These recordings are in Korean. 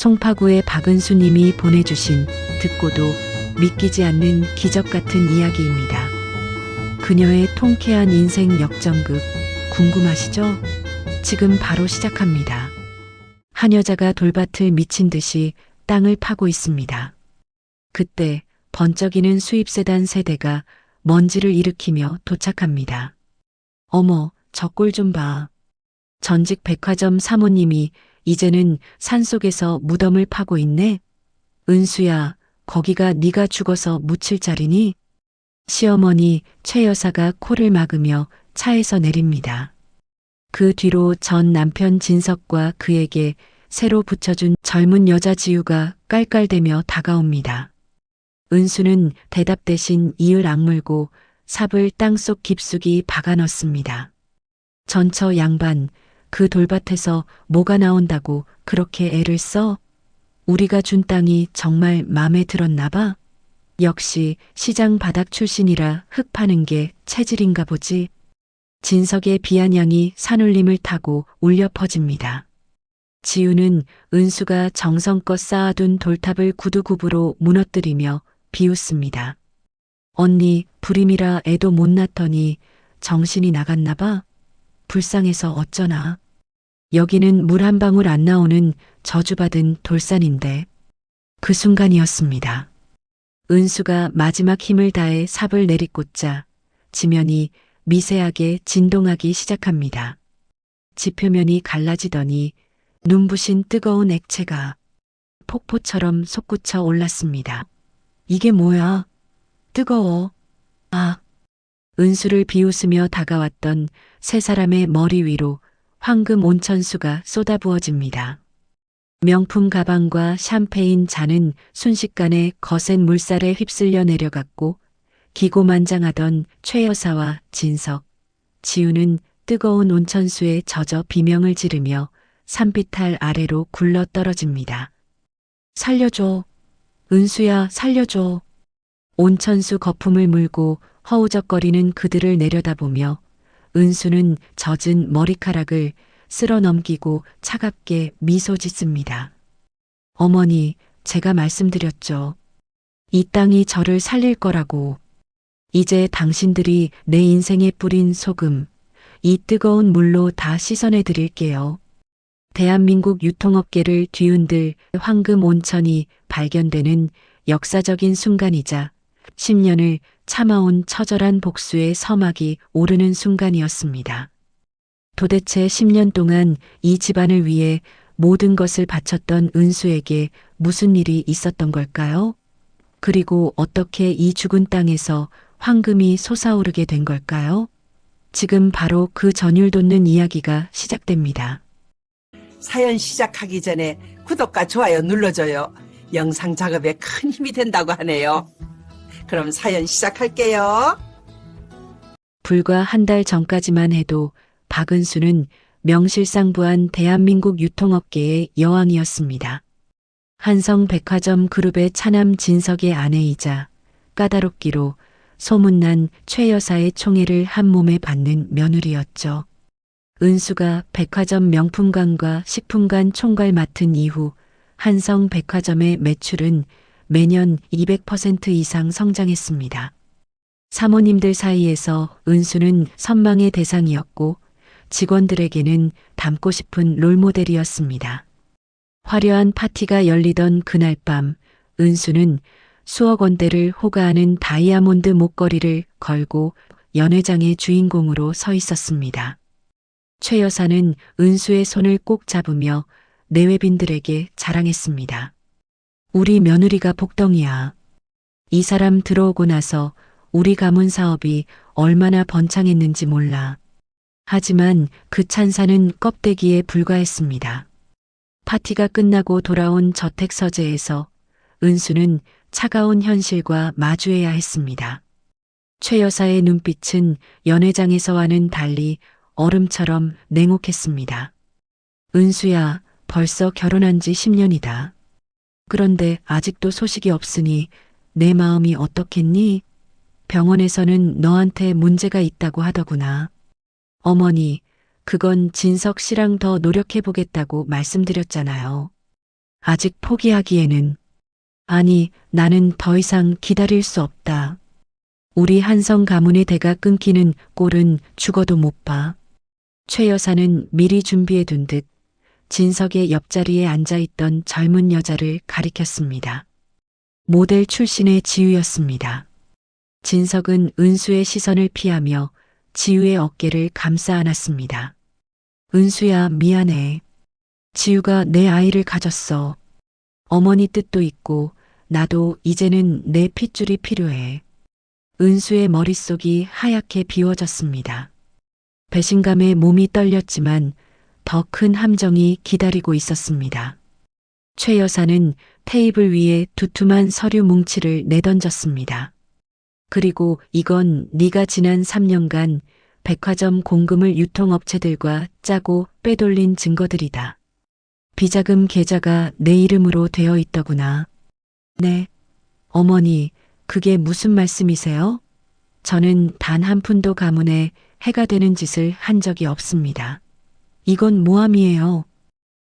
송파구의 박은수 님이 보내주신 듣고도 믿기지 않는 기적 같은 이야기입니다. 그녀의 통쾌한 인생 역전극 궁금하시죠? 지금 바로 시작합니다. 한 여자가 돌밭을 미친 듯이 땅을 파고 있습니다. 그때 번쩍이는 수입세단 세대가 먼지를 일으키며 도착합니다. 어머, 저 꼴 좀 봐. 전직 백화점 사모님이 이제는 산속에서 무덤을 파고 있네. 은수야, 거기가 네가 죽어서 묻힐 자리니? 시어머니 최 여사가 코를 막으며 차에서 내립니다. 그 뒤로 전 남편 진석과 그에게 새로 붙여준 젊은 여자 지우가 깔깔대며 다가옵니다. 은수는 대답 대신 이을 악물고 삽을 땅속 깊숙이 박아 넣습니다. 전처 양반, 그 돌밭에서 뭐가 나온다고 그렇게 애를 써? 우리가 준 땅이 정말 마음에 들었나 봐? 역시 시장 바닥 출신이라 흙 파는 게 체질인가 보지. 진석의 비아냥이 산울림을 타고 울려 퍼집니다. 지우는 은수가 정성껏 쌓아둔 돌탑을 구두굽으로 무너뜨리며 비웃습니다. 언니, 불임이라 애도 못 낳더니 정신이 나갔나 봐? 불쌍해서 어쩌나. 여기는 물 한 방울 안 나오는 저주받은 돌산인데. 그 순간이었습니다. 은수가 마지막 힘을 다해 삽을 내리꽂자 지면이 미세하게 진동하기 시작합니다. 지표면이 갈라지더니 눈부신 뜨거운 액체가 폭포처럼 솟구쳐 올랐습니다. 이게 뭐야? 뜨거워. 아. 은수를 비웃으며 다가왔던 세 사람의 머리 위로 황금 온천수가 쏟아부어집니다. 명품 가방과 샴페인 잔은 순식간에 거센 물살에 휩쓸려 내려갔고 기고만장하던 최 여사와 진석, 지우는 뜨거운 온천수에 젖어 비명을 지르며 산비탈 아래로 굴러 떨어집니다. 살려줘. 은수야, 살려줘. 온천수 거품을 물고 허우적거리는 그들을 내려다보며 은수는 젖은 머리카락을 쓸어 넘기고 차갑게 미소 짓습니다. 어머니, 제가 말씀드렸죠. 이 땅이 저를 살릴 거라고. 이제 당신들이 내 인생에 뿌린 소금, 이 뜨거운 물로 다 씻어내 드릴게요. 대한민국 유통업계를 뒤흔들 황금 온천이 발견되는 역사적인 순간이자 10년을 참아온 처절한 복수의 서막이 오르는 순간이었습니다. 도대체 10년 동안 이 집안을 위해 모든 것을 바쳤던 은수에게 무슨 일이 있었던 걸까요? 그리고 어떻게 이 죽은 땅에서 황금이 솟아오르게 된 걸까요? 지금 바로 그 전율 돋는 이야기가 시작됩니다. 사연 시작하기 전에 구독과 좋아요 눌러줘요. 영상 작업에 큰 힘이 된다고 하네요. 그럼 사연 시작할게요. 불과 한 달 전까지만 해도 박은수는 명실상부한 대한민국 유통업계의 여왕이었습니다. 한성백화점 그룹의 차남 진석의 아내이자 까다롭기로 소문난 최 여사의 총애를 한 몸에 받는 며느리였죠. 은수가 백화점 명품관과 식품관 총괄 맡은 이후 한성백화점의 매출은 매년 200% 이상 성장했습니다. 사모님들 사이에서 은수는 선망의 대상이었고 직원들에게는 닮고 싶은 롤모델이었습니다. 화려한 파티가 열리던 그날 밤 은수는 수억 원대를 호가하는 다이아몬드 목걸이를 걸고 연회장의 주인공으로 서 있었습니다. 최 여사는 은수의 손을 꼭 잡으며 내외빈들에게 자랑했습니다. 우리 며느리가 복덩이야. 이 사람 들어오고 나서 우리 가문 사업이 얼마나 번창했는지 몰라. 하지만 그 찬사는 껍데기에 불과했습니다. 파티가 끝나고 돌아온 저택 서재에서 은수는 차가운 현실과 마주해야 했습니다. 최 여사의 눈빛은 연회장에서와는 달리 얼음처럼 냉혹했습니다. 은수야, 벌써 결혼한 지 10년이다. 그런데 아직도 소식이 없으니 내 마음이 어떻겠니? 병원에서는 너한테 문제가 있다고 하더구나. 어머니, 그건 진석 씨랑 더 노력해보겠다고 말씀드렸잖아요. 아직 포기하기에는. 아니, 나는 더 이상 기다릴 수 없다. 우리 한성 가문의 대가 끊기는 꼴은 죽어도 못 봐. 최 여사는 미리 준비해 둔 듯 진석의 옆자리에 앉아있던 젊은 여자를 가리켰습니다. 모델 출신의 지우였습니다. 진석은 은수의 시선을 피하며 지우의 어깨를 감싸 안았습니다. 은수야, 미안해. 지우가 내 아이를 가졌어. 어머니 뜻도 있고 나도 이제는 내 핏줄이 필요해. 은수의 머릿속이 하얗게 비워졌습니다. 배신감에 몸이 떨렸지만 더 큰 함정이 기다리고 있었습니다. 최 여사는 테이블 위에 두툼한 서류 뭉치를 내던졌습니다. 그리고 이건 네가 지난 3년간 백화점 공금을 유통업체들과 짜고 빼돌린 증거들이다. 비자금 계좌가 내 이름으로 되어 있더구나. 네. 어머니, 그게 무슨 말씀이세요? 저는 단 한 푼도 가문에 해가 되는 짓을 한 적이 없습니다. 이건 모함이에요.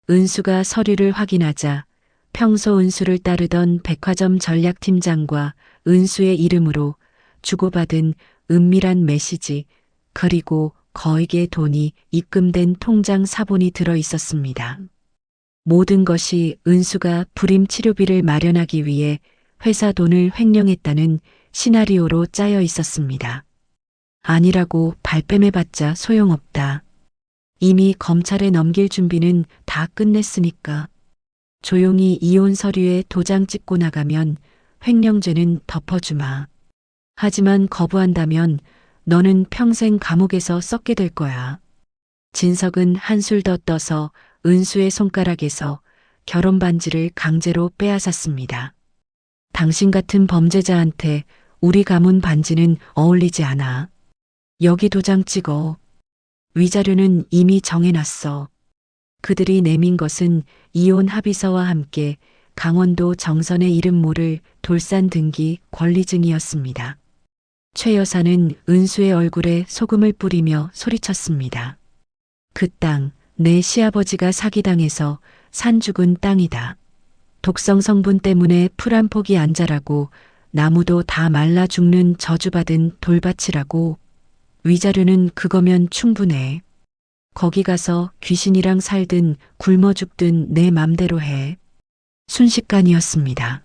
은수가 서류를 확인하자 평소 은수를 따르던 백화점 전략팀장과 은수의 이름으로 주고받은 은밀한 메시지, 그리고 거액의 돈이 입금된 통장 사본이 들어 있었습니다. 모든 것이 은수가 불임 치료비를 마련하기 위해 회사 돈을 횡령했다는 시나리오로 짜여 있었습니다. 아니라고 발뺌해봤자 소용없다. 이미 검찰에 넘길 준비는 다 끝냈으니까. 조용히 이혼 서류에 도장 찍고 나가면 횡령죄는 덮어주마. 하지만 거부한다면 너는 평생 감옥에서 썩게 될 거야. 진석은 한술 더 떠서 은수의 손가락에서 결혼 반지를 강제로 빼앗았습니다. 당신 같은 범죄자한테 우리 가문 반지는 어울리지 않아. 여기 도장 찍어. 위자료는 이미 정해놨어. 그들이 내민 것은 이혼 합의서와 함께 강원도 정선의 이름 모를 돌산 등기 권리증이었습니다. 최 여사는 은수의 얼굴에 소금을 뿌리며 소리쳤습니다. 그 땅, 내 시아버지가 사기당해서 산 죽은 땅이다. 독성 성분 때문에 풀 한 폭이 안 자라고 나무도 다 말라 죽는 저주받은 돌밭이라고. 위자료는 그거면 충분해. 거기 가서 귀신이랑 살든 굶어 죽든 내 맘대로 해. 순식간이었습니다.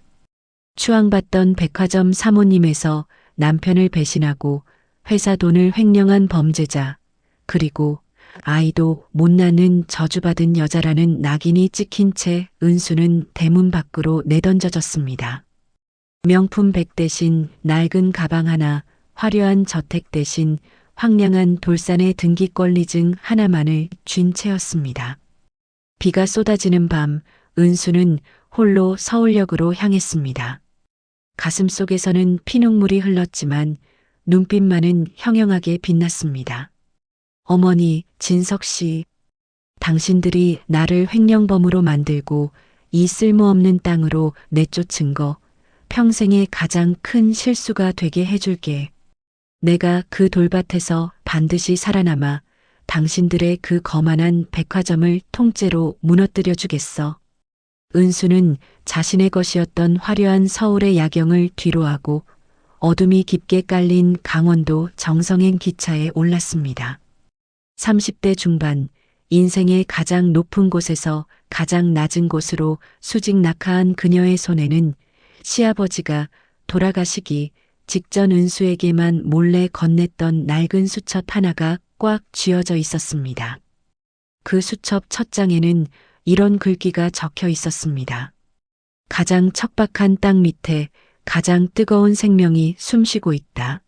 추앙받던 백화점 사모님에서 남편을 배신하고 회사 돈을 횡령한 범죄자, 그리고 아이도 못 낳는 저주받은 여자라는 낙인이 찍힌 채 은수는 대문 밖으로 내던져졌습니다. 명품 백 대신 낡은 가방 하나, 화려한 저택 대신 황량한 돌산의 등기권리증 하나만을 쥔 채였습니다. 비가 쏟아지는 밤, 은수는 홀로 서울역으로 향했습니다. 가슴속에서는 피눈물이 흘렀지만 눈빛만은 형형하게 빛났습니다. 어머니, 진석 씨, 당신들이 나를 횡령범으로 만들고 이 쓸모없는 땅으로 내쫓은 거 평생의 가장 큰 실수가 되게 해줄게. 내가 그 돌밭에서 반드시 살아남아 당신들의 그 거만한 백화점을 통째로 무너뜨려 주겠어. 은수는 자신의 것이었던 화려한 서울의 야경을 뒤로하고 어둠이 깊게 깔린 강원도 정성행 기차에 올랐습니다. 30대 중반, 인생의 가장 높은 곳에서 가장 낮은 곳으로 수직 낙하한 그녀의 손에는 시아버지가 돌아가시기 직전 은수에게만 몰래 건넸던 낡은 수첩 하나가 꽉 쥐어져 있었습니다. 그 수첩 첫 장에는 이런 글귀가 적혀 있었습니다. 가장 척박한 땅 밑에 가장 뜨거운 생명이 숨쉬고 있다.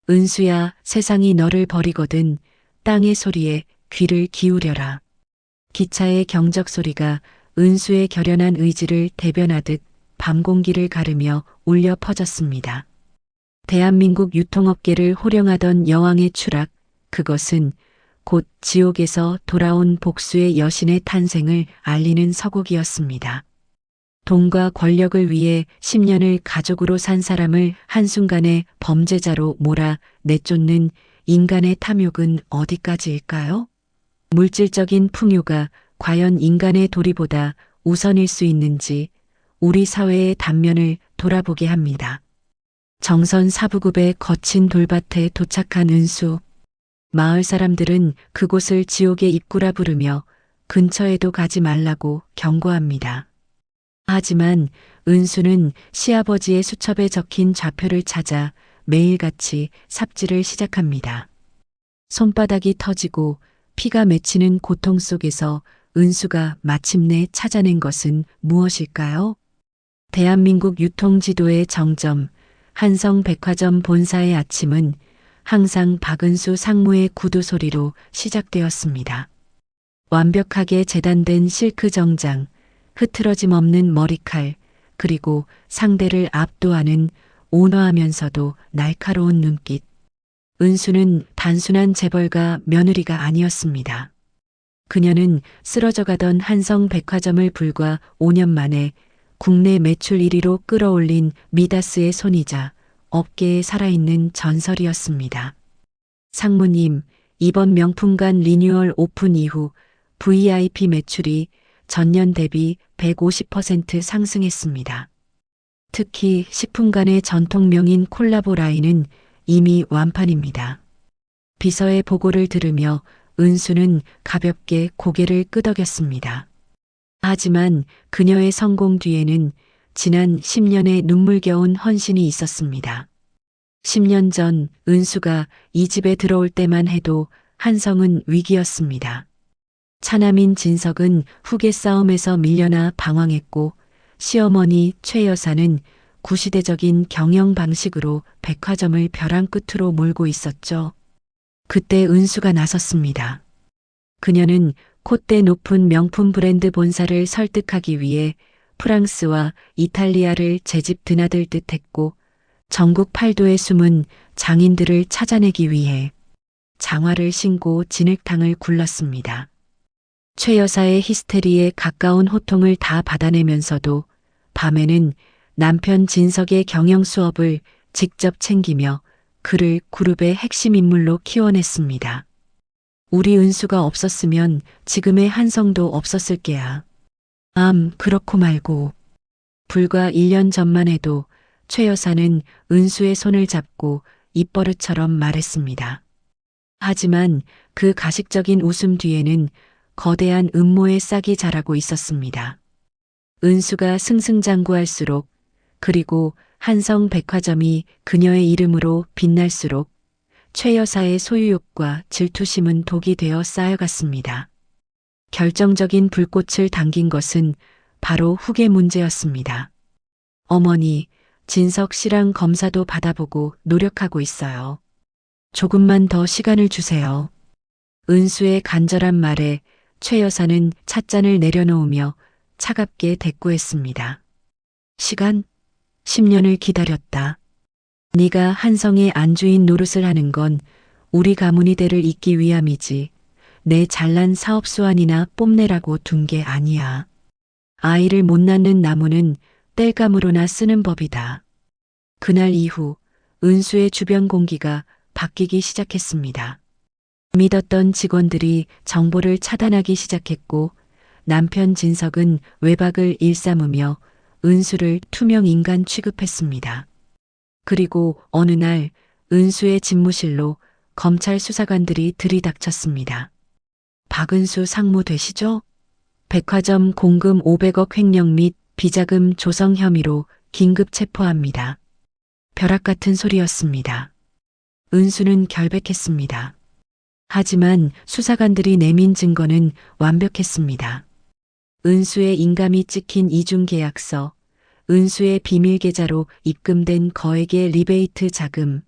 은수야, 세상이 너를 버리거든 땅의 소리에 귀를 기울여라. 기차의 경적 소리가 은수의 결연한 의지를 대변하듯 밤 공기를 가르며 울려 퍼졌습니다. 대한민국 유통업계를 호령하던 여왕의 추락, 그것은 곧 지옥에서 돌아온 복수의 여신의 탄생을 알리는 서곡이었습니다. 돈과 권력을 위해 10년을 가족으로 산 사람을 한순간에 범죄자로 몰아 내쫓는 인간의 탐욕은 어디까지일까요? 물질적인 풍요가 과연 인간의 도리보다 우선일 수 있는지 우리 사회의 단면을 돌아보게 합니다. 정선 사부급의 거친 돌밭에 도착한 은수. 마을 사람들은 그곳을 지옥의 입구라 부르며 근처에도 가지 말라고 경고합니다. 하지만 은수는 시아버지의 수첩에 적힌 좌표를 찾아 매일같이 삽질을 시작합니다. 손바닥이 터지고 피가 맺히는 고통 속에서 은수가 마침내 찾아낸 것은 무엇일까요? 대한민국 유통지도의 정점, 한성백화점 본사의 아침은 항상 박은수 상무의 구두 소리로 시작되었습니다. 완벽하게 재단된 실크 정장, 흐트러짐 없는 머리칼, 그리고 상대를 압도하는 온화하면서도 날카로운 눈빛. 은수는 단순한 재벌가 며느리가 아니었습니다. 그녀는 쓰러져가던 한성백화점을 불과 5년 만에 국내 매출 1위로 끌어올린 미다스의 손이자 업계에 살아있는 전설이었습니다. 상무님, 이번 명품관 리뉴얼 오픈 이후 VIP 매출이 전년 대비 150% 상승했습니다. 특히 식품관의 전통명인 콜라보 라인은 이미 완판입니다. 비서의 보고를 들으며 은수는 가볍게 고개를 끄덕였습니다. 하지만 그녀의 성공 뒤에는 지난 10년의 눈물겨운 헌신이 있었습니다. 10년 전 은수가 이 집에 들어올 때만 해도 한성은 위기였습니다. 차남인 진석은 후계 싸움에서 밀려나 방황했고 시어머니 최 여사는 구시대적인 경영 방식으로 백화점을 벼랑 끝으로 몰고 있었죠. 그때 은수가 나섰습니다. 그녀는 콧대 높은 명품 브랜드 본사를 설득하기 위해 프랑스와 이탈리아를 제집 드나들 듯 했고 전국 8도의 숨은 장인들을 찾아내기 위해 장화를 신고 진흙탕을 굴렀습니다. 최 여사의 히스테리에 가까운 호통을 다 받아내면서도 밤에는 남편 진석의 경영 수업을 직접 챙기며 그를 그룹의 핵심 인물로 키워냈습니다. 우리 은수가 없었으면 지금의 한성도 없었을 게야. 그렇고 말고. 불과 1년 전만 해도 최 여사는 은수의 손을 잡고 입버릇처럼 말했습니다. 하지만 그 가식적인 웃음 뒤에는 거대한 음모의 싹이 자라고 있었습니다. 은수가 승승장구할수록 그리고 한성백화점이 그녀의 이름으로 빛날수록 최 여사의 소유욕과 질투심은 독이 되어 쌓여갔습니다. 결정적인 불꽃을 당긴 것은 바로 후계 문제였습니다. 어머니, 진석 씨랑 검사도 받아보고 노력하고 있어요. 조금만 더 시간을 주세요. 은수의 간절한 말에 최 여사는 찻잔을 내려놓으며 차갑게 대꾸했습니다. 시간? 10년을 기다렸다. 네가 한성의 안주인 노릇을 하는 건 우리 가문이 대를 잇기 위함이지 내 잘난 사업 수완이나 뽐내라고 둔 게 아니야. 아이를 못 낳는 나무는 땔감으로나 쓰는 법이다. 그날 이후 은수의 주변 공기가 바뀌기 시작했습니다. 믿었던 직원들이 정보를 차단하기 시작했고 남편 진석은 외박을 일삼으며 은수를 투명 인간 취급했습니다. 그리고 어느 날 은수의 집무실로 검찰 수사관들이 들이닥쳤습니다. 박은수 상무 되시죠? 백화점 공금 500억 횡령 및 비자금 조성 혐의로 긴급 체포합니다. 벼락 같은 소리였습니다. 은수는 결백했습니다. 하지만 수사관들이 내민 증거는 완벽했습니다. 은수의 인감이 찍힌 이중계약서, 은수의 비밀 계좌로 입금된 거액의 리베이트 자금,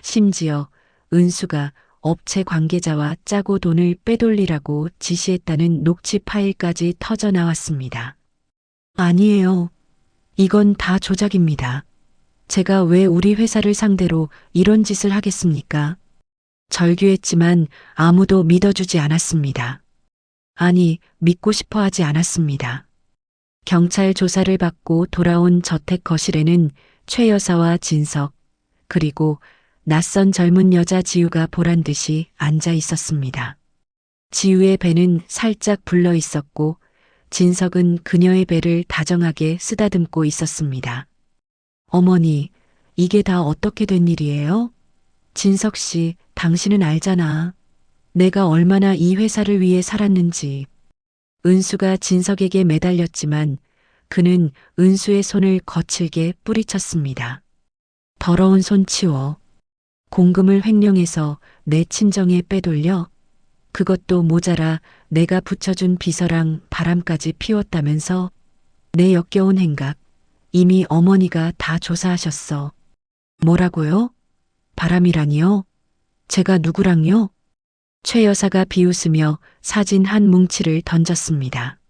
심지어 은수가 업체 관계자와 짜고 돈을 빼돌리라고 지시했다는 녹취 파일까지 터져 나왔습니다. 아니에요. 이건 다 조작입니다. 제가 왜 우리 회사를 상대로 이런 짓을 하겠습니까? 절규했지만 아무도 믿어주지 않았습니다. 아니, 믿고 싶어 하지 않았습니다. 경찰 조사를 받고 돌아온 저택 거실에는 최 여사와 진석, 그리고 낯선 젊은 여자 지우가 보란 듯이 앉아 있었습니다. 지우의 배는 살짝 불러 있었고 진석은 그녀의 배를 다정하게 쓰다듬고 있었습니다. 어머니, 이게 다 어떻게 된 일이에요? 진석 씨, 당신은 알잖아. 내가 얼마나 이 회사를 위해 살았는지. 은수가 진석에게 매달렸지만 그는 은수의 손을 거칠게 뿌리쳤습니다. 더러운 손 치워. 공금을 횡령해서 내 친정에 빼돌려. 그것도 모자라 내가 붙여준 비서랑 바람까지 피웠다면서. 내 역겨운 행각. 이미 어머니가 다 조사하셨어. 뭐라고요? 바람이라니요? 제가 누구랑요? 최 여사가 비웃으며 사진 한 뭉치를 던졌습니다.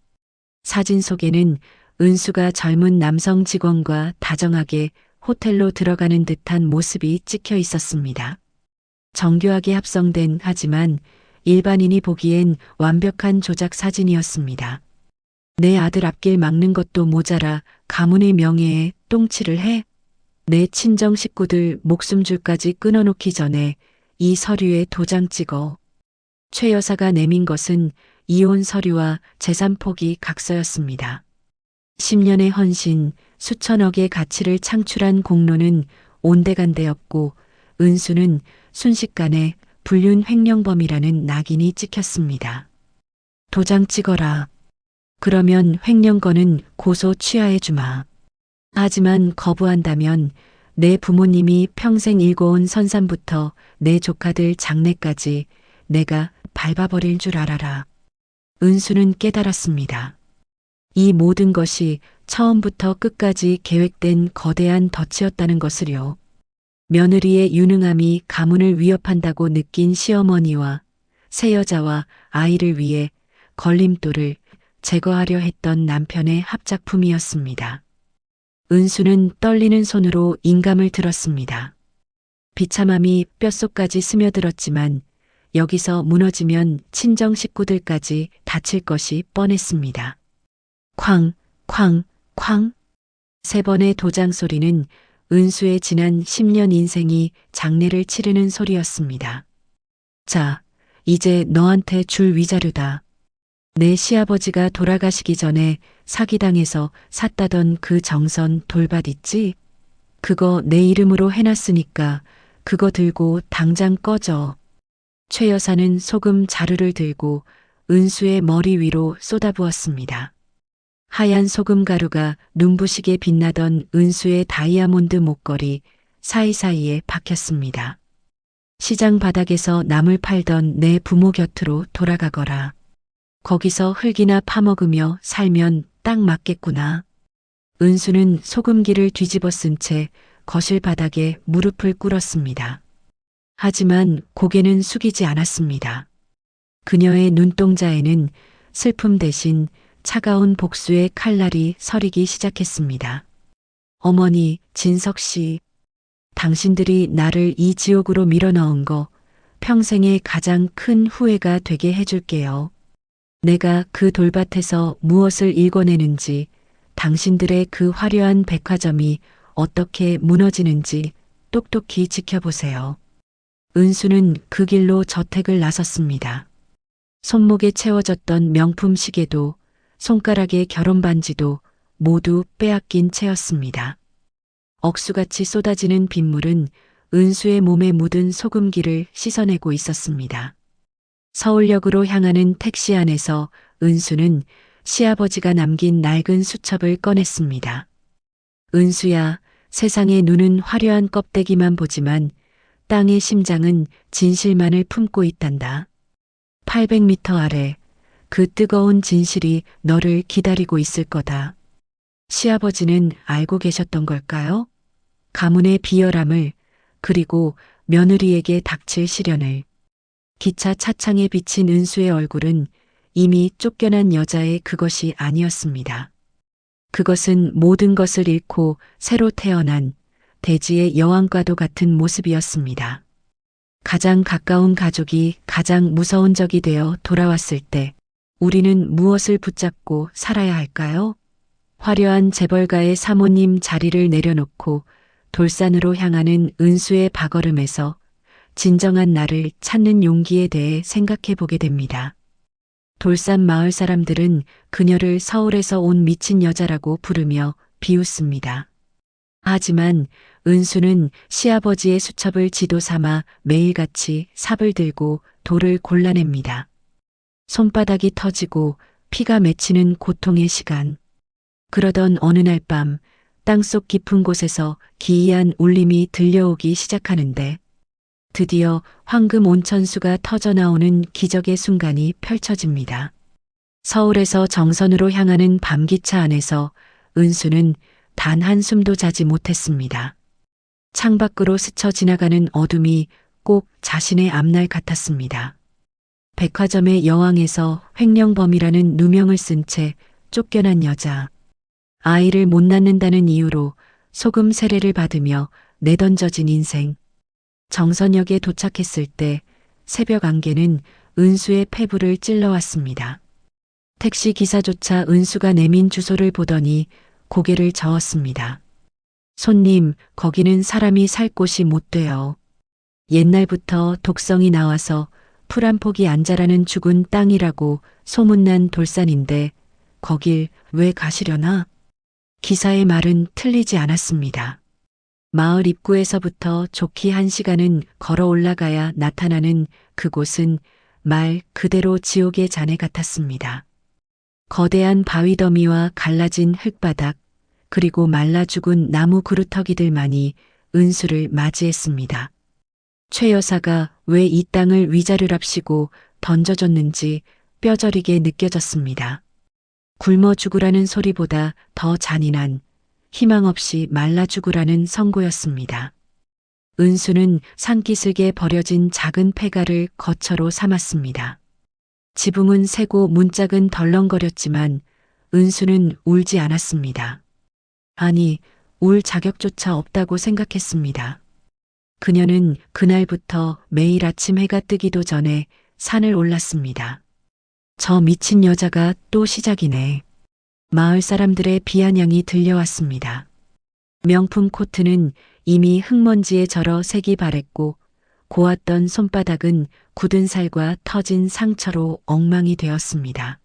사진 속에는 은수가 젊은 남성 직원과 다정하게 호텔로 들어가는 듯한 모습이 찍혀 있었습니다. 정교하게 합성된 하지만 일반인이 보기엔 완벽한 조작 사진이었습니다. 내 아들 앞길 막는 것도 모자라 가문의 명예에 똥칠을 해? 내 친정 식구들 목숨줄까지 끊어놓기 전에 이 서류에 도장 찍어. 최 여사가 내민 것은 이혼 서류와 재산 포기 각서였습니다. 10년의 헌신, 수천억의 가치를 창출한 공로는 온데간데였고 은수는 순식간에 불륜 횡령범이라는 낙인이 찍혔습니다. 도장 찍어라. 그러면 횡령건은 고소 취하해 주마. 하지만 거부한다면 내 부모님이 평생 일궈온 선산부터 내 조카들 장래까지 내가 밟아버릴 줄 알아라. 은수는 깨달았습니다. 이 모든 것이 처음부터 끝까지 계획된 거대한 덫이었다는 것을요. 며느리의 유능함이 가문을 위협한다고 느낀 시어머니와 새 여자와 아이를 위해 걸림돌을 제거하려 했던 남편의 합작품이었습니다. 은수는 떨리는 손으로 인감을 들었습니다. 비참함이 뼛속까지 스며들었지만 여기서 무너지면 친정 식구들까지 다칠 것이 뻔했습니다. 쾅, 쾅, 쾅. 3번의 도장 소리는 은수의 지난 10년 인생이 장례를 치르는 소리였습니다. 자, 이제 너한테 줄 위자료다. 내 시아버지가 돌아가시기 전에 사기당해서 샀다던 그 정선 돌밭 있지? 그거 내 이름으로 해놨으니까 그거 들고 당장 꺼져. 최 여사는 소금 자루를 들고 은수의 머리 위로 쏟아부었습니다. 하얀 소금 가루가 눈부시게 빛나던 은수의 다이아몬드 목걸이 사이사이에 박혔습니다. 시장 바닥에서 나물 팔던 내 부모 곁으로 돌아가거라. 거기서 흙이나 파먹으며 살면 딱 맞겠구나. 은수는 소금기를 뒤집어 쓴 채 거실 바닥에 무릎을 꿇었습니다. 하지만 고개는 숙이지 않았습니다. 그녀의 눈동자에는 슬픔 대신 차가운 복수의 칼날이 서리기 시작했습니다. 어머니, 진석 씨, 당신들이 나를 이 지옥으로 밀어넣은 거 평생의 가장 큰 후회가 되게 해줄게요. 내가 그 돌밭에서 무엇을 읽어내는지, 당신들의 그 화려한 백화점이 어떻게 무너지는지 똑똑히 지켜보세요. 은수는 그 길로 저택을 나섰습니다. 손목에 채워졌던 명품 시계도 손가락의 결혼 반지도 모두 빼앗긴 채였습니다. 억수같이 쏟아지는 빗물은 은수의 몸에 묻은 소금기를 씻어내고 있었습니다. 서울역으로 향하는 택시 안에서 은수는 시아버지가 남긴 낡은 수첩을 꺼냈습니다. 은수야, 세상의 눈은 화려한 껍데기만 보지만 땅의 심장은 진실만을 품고 있단다. 800m 아래 그 뜨거운 진실이 너를 기다리고 있을 거다. 시아버지는 알고 계셨던 걸까요? 가문의 비열함을, 그리고 며느리에게 닥칠 시련을. 기차 차창에 비친 은수의 얼굴은 이미 쫓겨난 여자의 그것이 아니었습니다. 그것은 모든 것을 잃고 새로 태어난 대지의 여왕과도 같은 모습이었습니다. 가장 가까운 가족이 가장 무서운 적이 되어 돌아왔을 때 우리는 무엇을 붙잡고 살아야 할까요? 화려한 재벌가의 사모님 자리를 내려놓고 돌산으로 향하는 은수의 발걸음에서 진정한 나를 찾는 용기에 대해 생각해 보게 됩니다. 돌산 마을 사람들은 그녀를 서울에서 온 미친 여자라고 부르며 비웃습니다. 하지만 은수는 시아버지의 수첩을 지도 삼아 매일같이 삽을 들고 돌을 골라냅니다. 손바닥이 터지고 피가 맺히는 고통의 시간. 그러던 어느 날 밤 땅속 깊은 곳에서 기이한 울림이 들려오기 시작하는데 드디어 황금 온천수가 터져나오는 기적의 순간이 펼쳐집니다. 서울에서 정선으로 향하는 밤기차 안에서 은수는 단 한숨도 자지 못했습니다. 창밖으로 스쳐 지나가는 어둠이 꼭 자신의 앞날 같았습니다. 백화점의 여왕에서 횡령범이라는 누명을 쓴 채 쫓겨난 여자. 아이를 못 낳는다는 이유로 소금 세례를 받으며 내던져진 인생. 정선역에 도착했을 때 새벽 안개는 은수의 폐부를 찔러왔습니다. 택시 기사조차 은수가 내민 주소를 보더니 고개를 저었습니다. 손님, 거기는 사람이 살 곳이 못 돼요. 옛날부터 독성이 나와서 풀 한 폭이 안 자라는 죽은 땅이라고 소문난 돌산인데 거길 왜 가시려나? 기사의 말은 틀리지 않았습니다. 마을 입구에서부터 좋게 1시간은 걸어 올라가야 나타나는 그곳은 말 그대로 지옥의 잔해 같았습니다. 거대한 바위 더미와 갈라진 흙바닥, 그리고 말라 죽은 나무 그루터기들만이 은수를 맞이했습니다. 최 여사가 왜 이 땅을 위자료랍시고 던져줬는지 뼈저리게 느껴졌습니다. 굶어 죽으라는 소리보다 더 잔인한 희망 없이 말라 죽으라는 선고였습니다. 은수는 산기슭에 버려진 작은 폐가를 거처로 삼았습니다. 지붕은 새고 문짝은 덜렁거렸지만 은수는 울지 않았습니다. 아니, 울 자격조차 없다고 생각했습니다. 그녀는 그날부터 매일 아침 해가 뜨기도 전에 산을 올랐습니다. 저 미친 여자가 또 시작이네. 마을 사람들의 비아냥이 들려왔습니다. 명품 코트는 이미 흙먼지에 절어 색이 바랬고 고왔던 손바닥은 굳은 살과 터진 상처로 엉망이 되었습니다.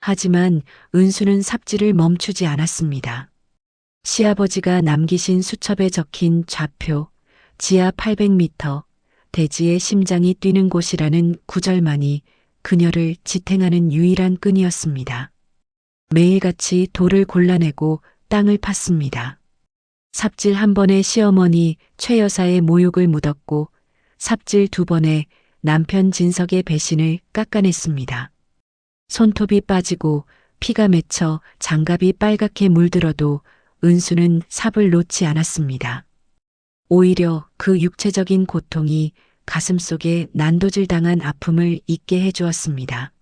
하지만 은수는 삽질을 멈추지 않았습니다. 시아버지가 남기신 수첩에 적힌 좌표, 지하 800m, 대지의 심장이 뛰는 곳이라는 구절만이 그녀를 지탱하는 유일한 끈이었습니다. 매일같이 돌을 골라내고 땅을 팠습니다. 삽질 한 번에 시어머니 최 여사의 모욕을 묻었고 삽질 2번에 남편 진석의 배신을 깎아냈습니다. 손톱이 빠지고 피가 맺혀 장갑이 빨갛게 물들어도 은수는 삽을 놓지 않았습니다. 오히려 그 육체적인 고통이 가슴속에 난도질당한 아픔을 잊게 해주었습니다.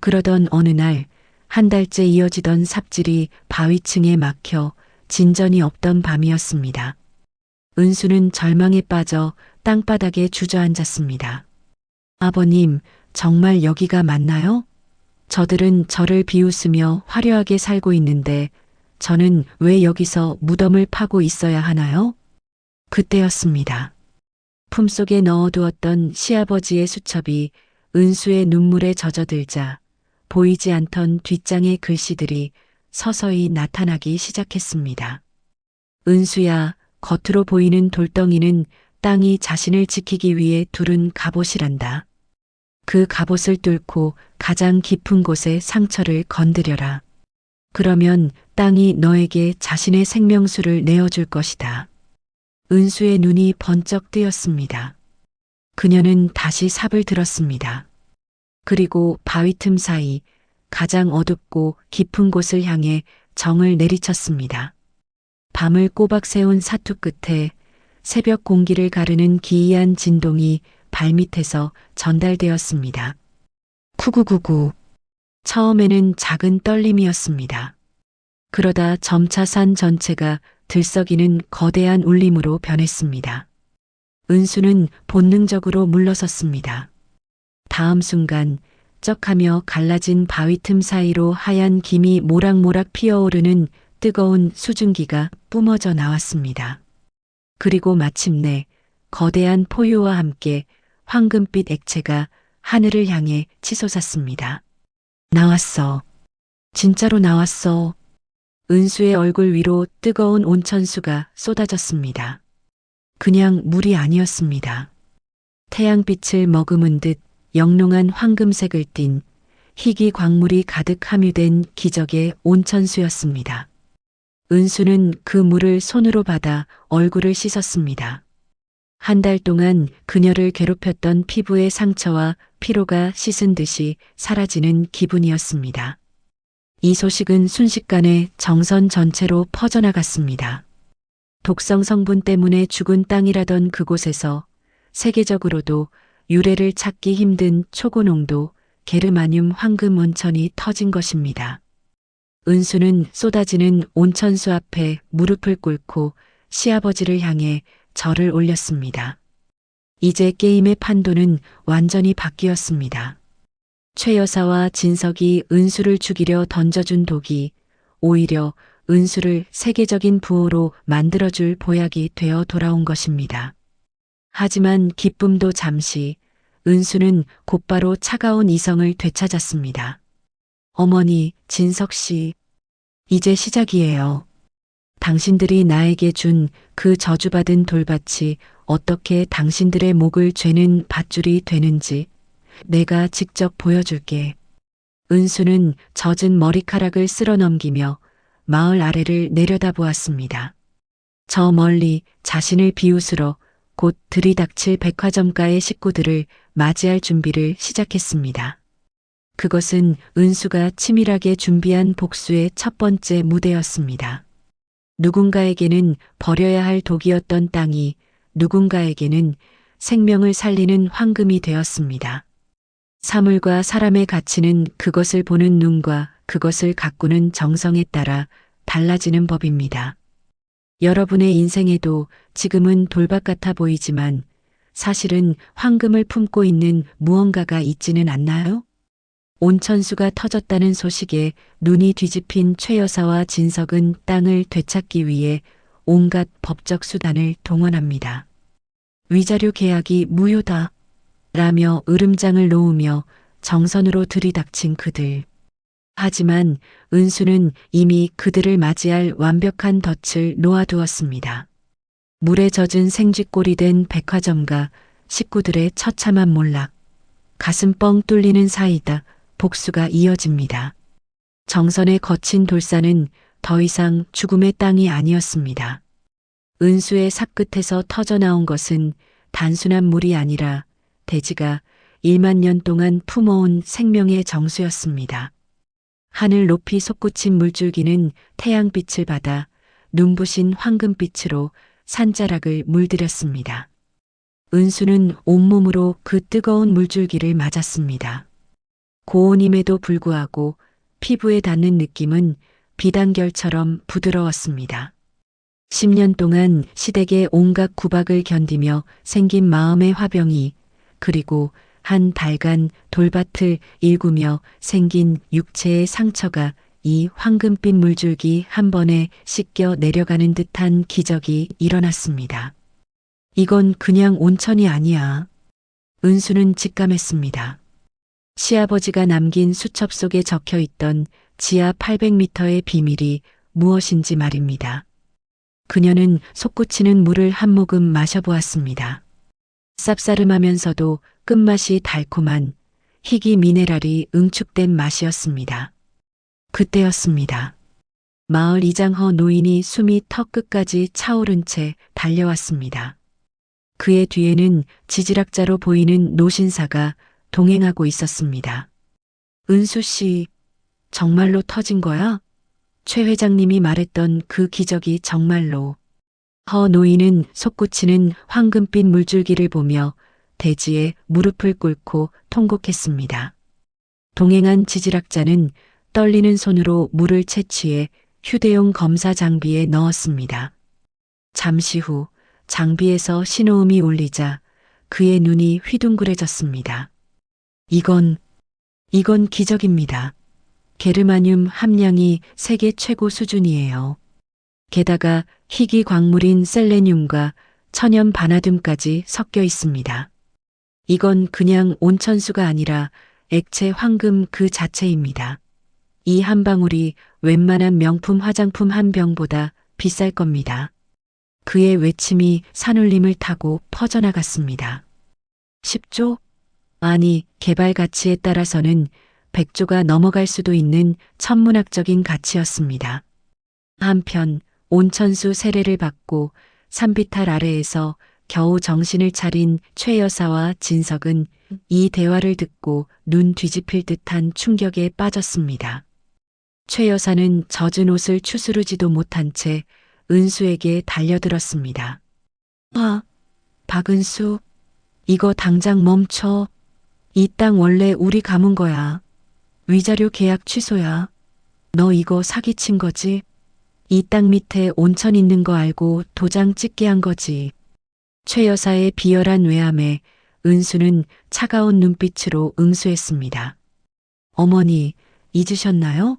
그러던 어느 날 한 달째 이어지던 삽질이 바위층에 막혀 진전이 없던 밤이었습니다. 은수는 절망에 빠져 땅바닥에 주저앉았습니다. 아버님, 정말 여기가 맞나요? 저들은 저를 비웃으며 화려하게 살고 있는데 저는 왜 여기서 무덤을 파고 있어야 하나요? 그때였습니다. 품속에 넣어두었던 시아버지의 수첩이 은수의 눈물에 젖어들자 보이지 않던 뒷장의 글씨들이 서서히 나타나기 시작했습니다. 은수야, 겉으로 보이는 돌덩이는 땅이 자신을 지키기 위해 두른 갑옷이란다. 그 갑옷을 뚫고 가장 깊은 곳의 상처를 건드려라. 그러면 땅이 너에게 자신의 생명수를 내어줄 것이다. 은수의 눈이 번쩍 뜨였습니다. 그녀는 다시 삽을 들었습니다. 그리고 바위 틈 사이 가장 어둡고 깊은 곳을 향해 정을 내리쳤습니다. 밤을 꼬박 세운 사투 끝에 새벽 공기를 가르는 기이한 진동이 발밑에서 전달되었습니다. 쿠구구구. 처음에는 작은 떨림이었습니다. 그러다 점차 산 전체가 들썩이는 거대한 울림으로 변했습니다. 은수는 본능적으로 물러섰습니다. 다음 순간 쩍하며 갈라진 바위 틈 사이로 하얀 김이 모락모락 피어오르는 뜨거운 수증기가 뿜어져 나왔습니다. 그리고 마침내 거대한 포유와 함께 황금빛 액체가 하늘을 향해 치솟았습니다. 나왔어. 진짜로 나왔어. 은수의 얼굴 위로 뜨거운 온천수가 쏟아졌습니다. 그냥 물이 아니었습니다. 태양빛을 머금은 듯 영롱한 황금색을 띤 희귀 광물이 가득 함유된 기적의 온천수였습니다. 은수는 그 물을 손으로 받아 얼굴을 씻었습니다. 한 달 동안 그녀를 괴롭혔던 피부의 상처와 피로가 씻은 듯이 사라지는 기분이었습니다. 이 소식은 순식간에 정선 전체로 퍼져나갔습니다. 독성 성분 때문에 죽은 땅이라던 그곳에서 세계적으로도 유래를 찾기 힘든 초고농도 게르마늄 황금 온천이 터진 것입니다. 은수는 쏟아지는 온천수 앞에 무릎을 꿇고 시아버지를 향해 절을 올렸습니다. 이제 게임의 판도는 완전히 바뀌었습니다. 최 여사와 진석이 은수를 죽이려 던져준 독이 오히려 은수를 세계적인 부호로 만들어줄 보약이 되어 돌아온 것입니다. 하지만 기쁨도 잠시, 은수는 곧바로 차가운 이성을 되찾았습니다. 어머니, 진석 씨, 이제 시작이에요. 당신들이 나에게 준 그 저주받은 돌밭이 어떻게 당신들의 목을 죄는 밧줄이 되는지 내가 직접 보여줄게. 은수는 젖은 머리카락을 쓸어 넘기며 마을 아래를 내려다보았습니다. 저 멀리 자신을 비웃으러 곧 들이닥칠 백화점가의 식구들을 맞이할 준비를 시작했습니다. 그것은 은수가 치밀하게 준비한 복수의 첫 번째 무대였습니다. 누군가에게는 버려야 할 독이었던 땅이 누군가에게는 생명을 살리는 황금이 되었습니다. 사물과 사람의 가치는 그것을 보는 눈과 그것을 가꾸는 정성에 따라 달라지는 법입니다. 여러분의 인생에도 지금은 돌밭 같아 보이지만 사실은 황금을 품고 있는 무언가가 있지는 않나요? 온천수가 터졌다는 소식에 눈이 뒤집힌 최 여사와 진석은 땅을 되찾기 위해 온갖 법적 수단을 동원합니다. 위자료 계약이 무효다 라며 으름장을 놓으며 정선으로 들이닥친 그들. 하지만 은수는 이미 그들을 맞이할 완벽한 덫을 놓아두었습니다. 물에 젖은 생쥐꼴이 된 백화점가 식구들의 처참한 몰락. 가슴 뻥 뚫리는 사이다 복수가 이어집니다. 정선의 거친 돌산은 더 이상 죽음의 땅이 아니었습니다. 은수의 삽끝에서 터져나온 것은 단순한 물이 아니라 대지가 1만 년 동안 품어온 생명의 정수였습니다. 하늘 높이 솟구친 물줄기는 태양빛을 받아 눈부신 황금빛으로 산자락을 물들였습니다. 은수는 온몸으로 그 뜨거운 물줄기를 맞았습니다. 고온임에도 불구하고 피부에 닿는 느낌은 비단결처럼 부드러웠습니다. 10년 동안 시댁의 온갖 구박을 견디며 생긴 마음의 화병이 그리고 한 달간 돌밭을 일구며 생긴 육체의 상처가 이 황금빛 물줄기 한 번에 씻겨 내려가는 듯한 기적이 일어났습니다. 이건 그냥 온천이 아니야. 은수는 직감했습니다. 시아버지가 남긴 수첩 속에 적혀 있던 지하 800m의 비밀이 무엇인지 말입니다. 그녀는 솟구치는 물을 한 모금 마셔보았습니다. 쌉싸름하면서도 끝맛이 달콤한 희귀 미네랄이 응축된 맛이었습니다. 그때였습니다. 마을 이장허 노인이 숨이 턱 끝까지 차오른 채 달려왔습니다. 그의 뒤에는 지질학자로 보이는 노신사가 동행하고 있었습니다. 은수 씨, 정말로 터진 거야? 최 회장님이 말했던 그 기적이 정말로. 허 노인은 솟구치는 황금빛 물줄기를 보며 대지에 무릎을 꿇고 통곡했습니다. 동행한 지질학자는 떨리는 손으로 물을 채취해 휴대용 검사 장비에 넣었습니다. 잠시 후 장비에서 신호음이 울리자 그의 눈이 휘둥그레졌습니다. 이건 기적입니다. 게르마늄 함량이 세계 최고 수준이에요. 게다가 희귀 광물인 셀레늄과 천연 바나듐까지 섞여 있습니다. 이건 그냥 온천수가 아니라 액체 황금 그 자체입니다. 이 한 방울이 웬만한 명품 화장품 한 병보다 비쌀 겁니다. 그의 외침이 산울림을 타고 퍼져나갔습니다. 10조? 아니, 개발 가치에 따라서는 100조가 넘어갈 수도 있는 천문학적인 가치였습니다. 한편 온천수 세례를 받고 산비탈 아래에서 겨우 정신을 차린 최 여사와 진석은 이 대화를 듣고 눈 뒤집힐 듯한 충격에 빠졌습니다. 최 여사는 젖은 옷을 추스르지도 못한 채 은수에게 달려들었습니다. 박은수, 이거 당장 멈춰. 이 땅 원래 우리 가문 거야. 위자료 계약 취소야. 너 이거 사기친 거지? 이 땅 밑에 온천 있는 거 알고 도장 찍게 한 거지. 최 여사의 비열한 외함에 은수는 차가운 눈빛으로 응수했습니다. 어머니, 잊으셨나요?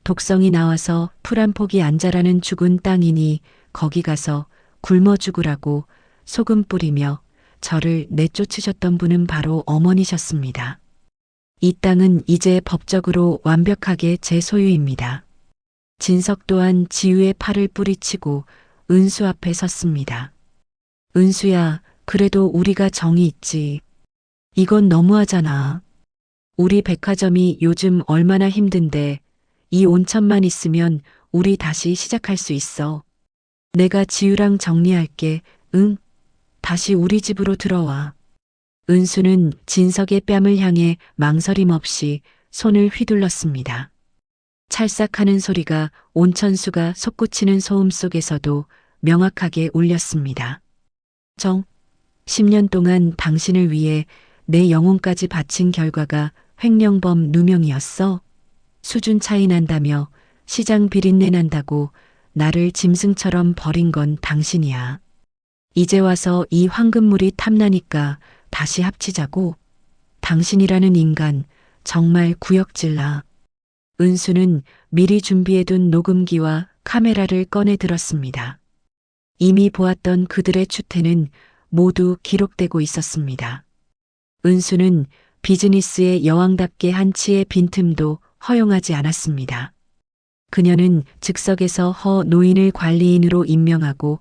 독성이 나와서 풀 한 폭이 안 자라는 죽은 땅이니 거기 가서 굶어 죽으라고 소금 뿌리며 저를 내쫓으셨던 분은 바로 어머니셨습니다. 이 땅은 이제 법적으로 완벽하게 제 소유입니다. 진석 또한 지우의 팔을 뿌리치고 은수 앞에 섰습니다. 은수야, 그래도 우리가 정이 있지. 이건 너무하잖아. 우리 백화점이 요즘 얼마나 힘든데 이 온천만 있으면 우리 다시 시작할 수 있어. 내가 지우랑 정리할게. 응? 다시 우리 집으로 들어와. 은수는 진석의 뺨을 향해 망설임 없이 손을 휘둘렀습니다. 찰싹하는 소리가 온천수가 솟구치는 소음 속에서도 명확하게 울렸습니다. 10년 동안 당신을 위해 내 영혼까지 바친 결과가 횡령범 누명이었어. 수준 차이 난다며 시장 비린내 난다고 나를 짐승처럼 버린 건 당신이야. 이제 와서 이 황금물이 탐나니까 다시 합치자고. 당신이라는 인간 정말 구역질나. 은수는 미리 준비해둔 녹음기와 카메라를 꺼내 들었습니다. 이미 보았던 그들의 추태는 모두 기록되고 있었습니다. 은수는 비즈니스의 여왕답게 한치의 빈틈도 허용하지 않았습니다. 그녀는 즉석에서 허 노인을 관리인으로 임명하고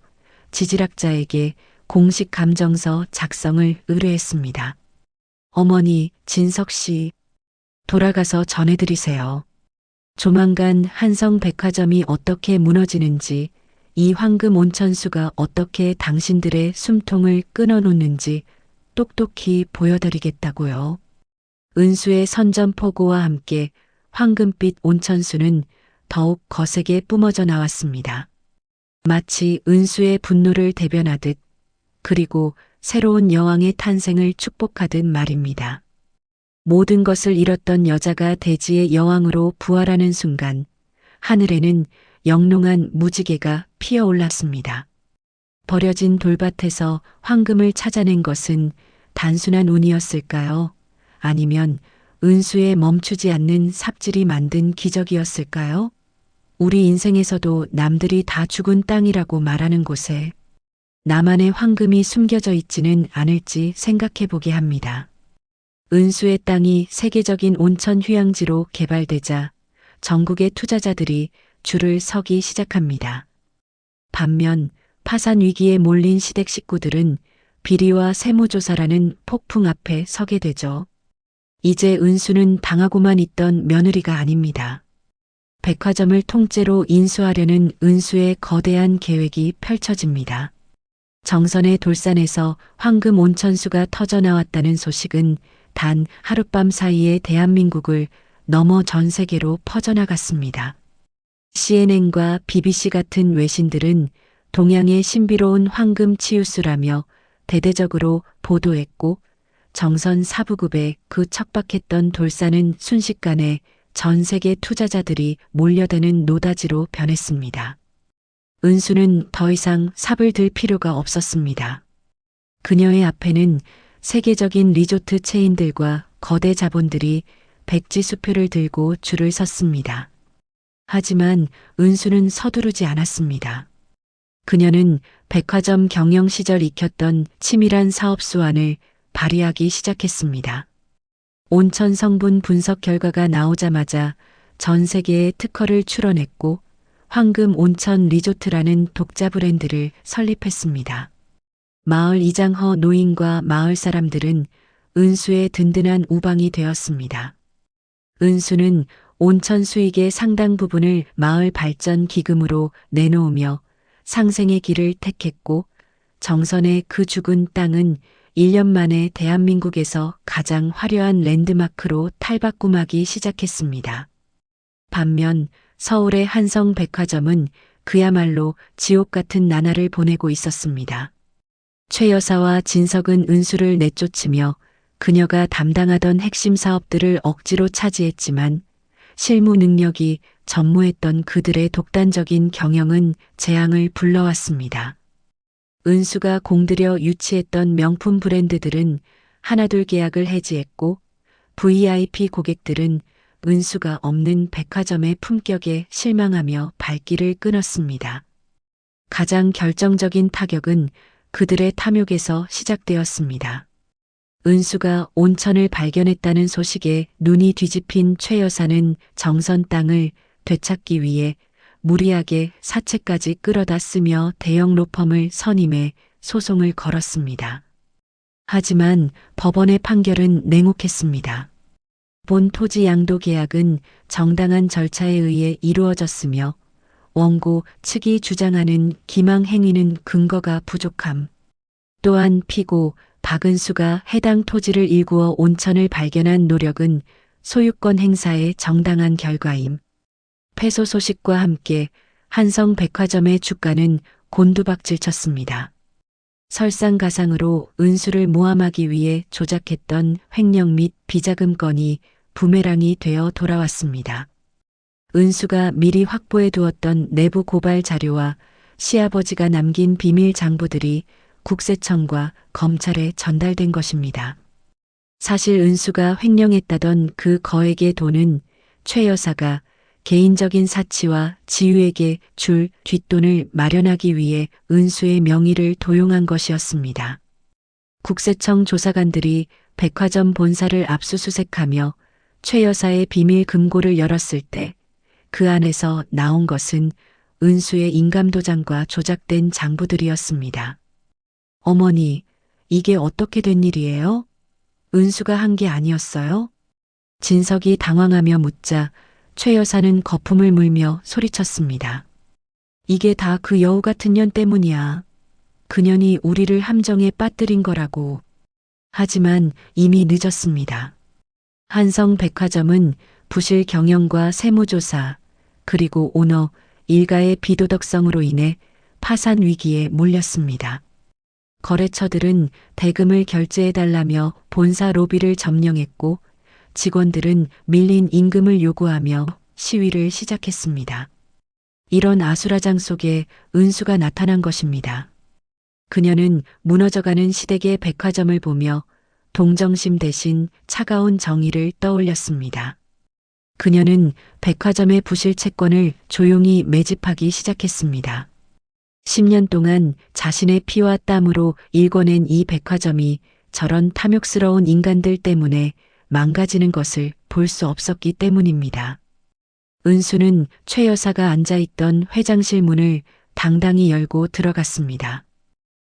지질학자에게 공식 감정서 작성을 의뢰했습니다. 어머니, 진석 씨, 돌아가서 전해드리세요. 조만간 한성 백화점이 어떻게 무너지는지, 이 황금 온천수가 어떻게 당신들의 숨통을 끊어놓는지 똑똑히 보여드리겠다고요. 은수의 선전포고와 함께 황금빛 온천수는 더욱 거세게 뿜어져 나왔습니다. 마치 은수의 분노를 대변하듯, 그리고 새로운 여왕의 탄생을 축복하듯 말입니다. 모든 것을 잃었던 여자가 대지의 여왕으로 부활하는 순간 하늘에는 영롱한 무지개가 피어올랐습니다. 버려진 돌밭에서 황금을 찾아낸 것은 단순한 운이었을까요? 아니면 은수의 멈추지 않는 삽질이 만든 기적이었을까요? 우리 인생에서도 남들이 다 죽은 땅이라고 말하는 곳에 나만의 황금이 숨겨져 있지는 않을지 생각해 보게 합니다. 은수의 땅이 세계적인 온천 휴양지로 개발되자 전국의 투자자들이 줄을 서기 시작합니다. 반면 파산 위기에 몰린 시댁 식구들은 비리와 세무조사라는 폭풍 앞에 서게 되죠. 이제 은수는 당하고만 있던 며느리가 아닙니다. 백화점을 통째로 인수하려는 은수의 거대한 계획이 펼쳐집니다. 정선의 돌산에서 황금 온천수가 터져나왔다는 소식은 단 하룻밤 사이에 대한민국을 넘어 전 세계로 퍼져나갔습니다. CNN과 BBC 같은 외신들은 동양의 신비로운 황금 치유수라며 대대적으로 보도했고, 정선 사부급에 그 척박했던 돌산은 순식간에 전 세계 투자자들이 몰려드는 노다지로 변했습니다. 은수는 더 이상 삽을 들 필요가 없었습니다. 그녀의 앞에는 세계적인 리조트 체인들과 거대 자본들이 백지 수표를 들고 줄을 섰습니다. 하지만 은수는 서두르지 않았습니다. 그녀는 백화점 경영 시절 익혔던 치밀한 사업 수완을 발휘하기 시작했습니다. 온천 성분 분석 결과가 나오자마자 전 세계에 특허를 출원했고 황금 온천 리조트라는 독자 브랜드를 설립했습니다. 마을 이장허 노인과 마을 사람들은 은수의 든든한 우방이 되었습니다. 은수는 온천 수익의 상당 부분을 마을 발전 기금으로 내놓으며 상생의 길을 택했고 정선의 그 죽은 땅은 1년 만에 대한민국에서 가장 화려한 랜드마크로 탈바꿈하기 시작했습니다. 반면 서울의 한성백화점은 그야말로 지옥 같은 나날을 보내고 있었습니다. 최 여사와 진석은 은수를 내쫓으며 그녀가 담당하던 핵심 사업들을 억지로 차지했지만 실무 능력이 전무했던 그들의 독단적인 경영은 재앙을 불러왔습니다. 은수가 공들여 유치했던 명품 브랜드들은 하나둘 계약을 해지했고 VIP 고객들은 은수가 없는 백화점의 품격에 실망하며 발길을 끊었습니다. 가장 결정적인 타격은 그들의 탐욕에서 시작되었습니다. 은수가 온천을 발견했다는 소식에 눈이 뒤집힌 최 여사는 정선 땅을 되찾기 위해 무리하게 사채까지 끌어다 쓰며 대형 로펌을 선임해 소송을 걸었습니다. 하지만 법원의 판결은 냉혹했습니다. 본 토지 양도 계약은 정당한 절차에 의해 이루어졌으며 원고 측이 주장하는 기망 행위는 근거가 부족함. 또한 피고 박은수가 해당 토지를 일구어 온천을 발견한 노력은 소유권 행사의 정당한 결과임. 패소 소식과 함께 한성백화점의 주가는 곤두박질 쳤습니다. 설상가상으로 은수를 모함하기 위해 조작했던 횡령 및 비자금 건이 부메랑이 되어 돌아왔습니다. 은수가 미리 확보해 두었던 내부 고발 자료와 시아버지가 남긴 비밀 장부들이 국세청과 검찰에 전달된 것입니다. 사실 은수가 횡령했다던 그 거액의 돈은 최 여사가 개인적인 사치와 지유에게 줄 뒷돈을 마련하기 위해 은수의 명의를 도용한 것이었습니다. 국세청 조사관들이 백화점 본사를 압수수색하며 최 여사의 비밀 금고를 열었을 때 그 안에서 나온 것은 은수의 인감도장과 조작된 장부들이었습니다. 어머니, 이게 어떻게 된 일이에요? 은수가 한 게 아니었어요? 진석이 당황하며 묻자 최 여사는 거품을 물며 소리쳤습니다. 이게 다 그 여우 같은 년 때문이야. 그년이 우리를 함정에 빠뜨린 거라고. 하지만 이미 늦었습니다. 한성백화점은 부실 경영과 세무조사, 그리고 오너 일가의 비도덕성으로 인해 파산 위기에 몰렸습니다. 거래처들은 대금을 결제해달라며 본사 로비를 점령했고 직원들은 밀린 임금을 요구하며 시위를 시작했습니다. 이런 아수라장 속에 은수가 나타난 것입니다. 그녀는 무너져가는 시댁의 백화점을 보며 동정심 대신 차가운 정의를 떠올렸습니다. 그녀는 백화점의 부실 채권을 조용히 매집하기 시작했습니다. 10년 동안 자신의 피와 땀으로 일궈낸 이 백화점이 저런 탐욕스러운 인간들 때문에 망가지는 것을 볼 수 없었기 때문입니다. 은수는 최 여사가 앉아있던 회장실 문을 당당히 열고 들어갔습니다.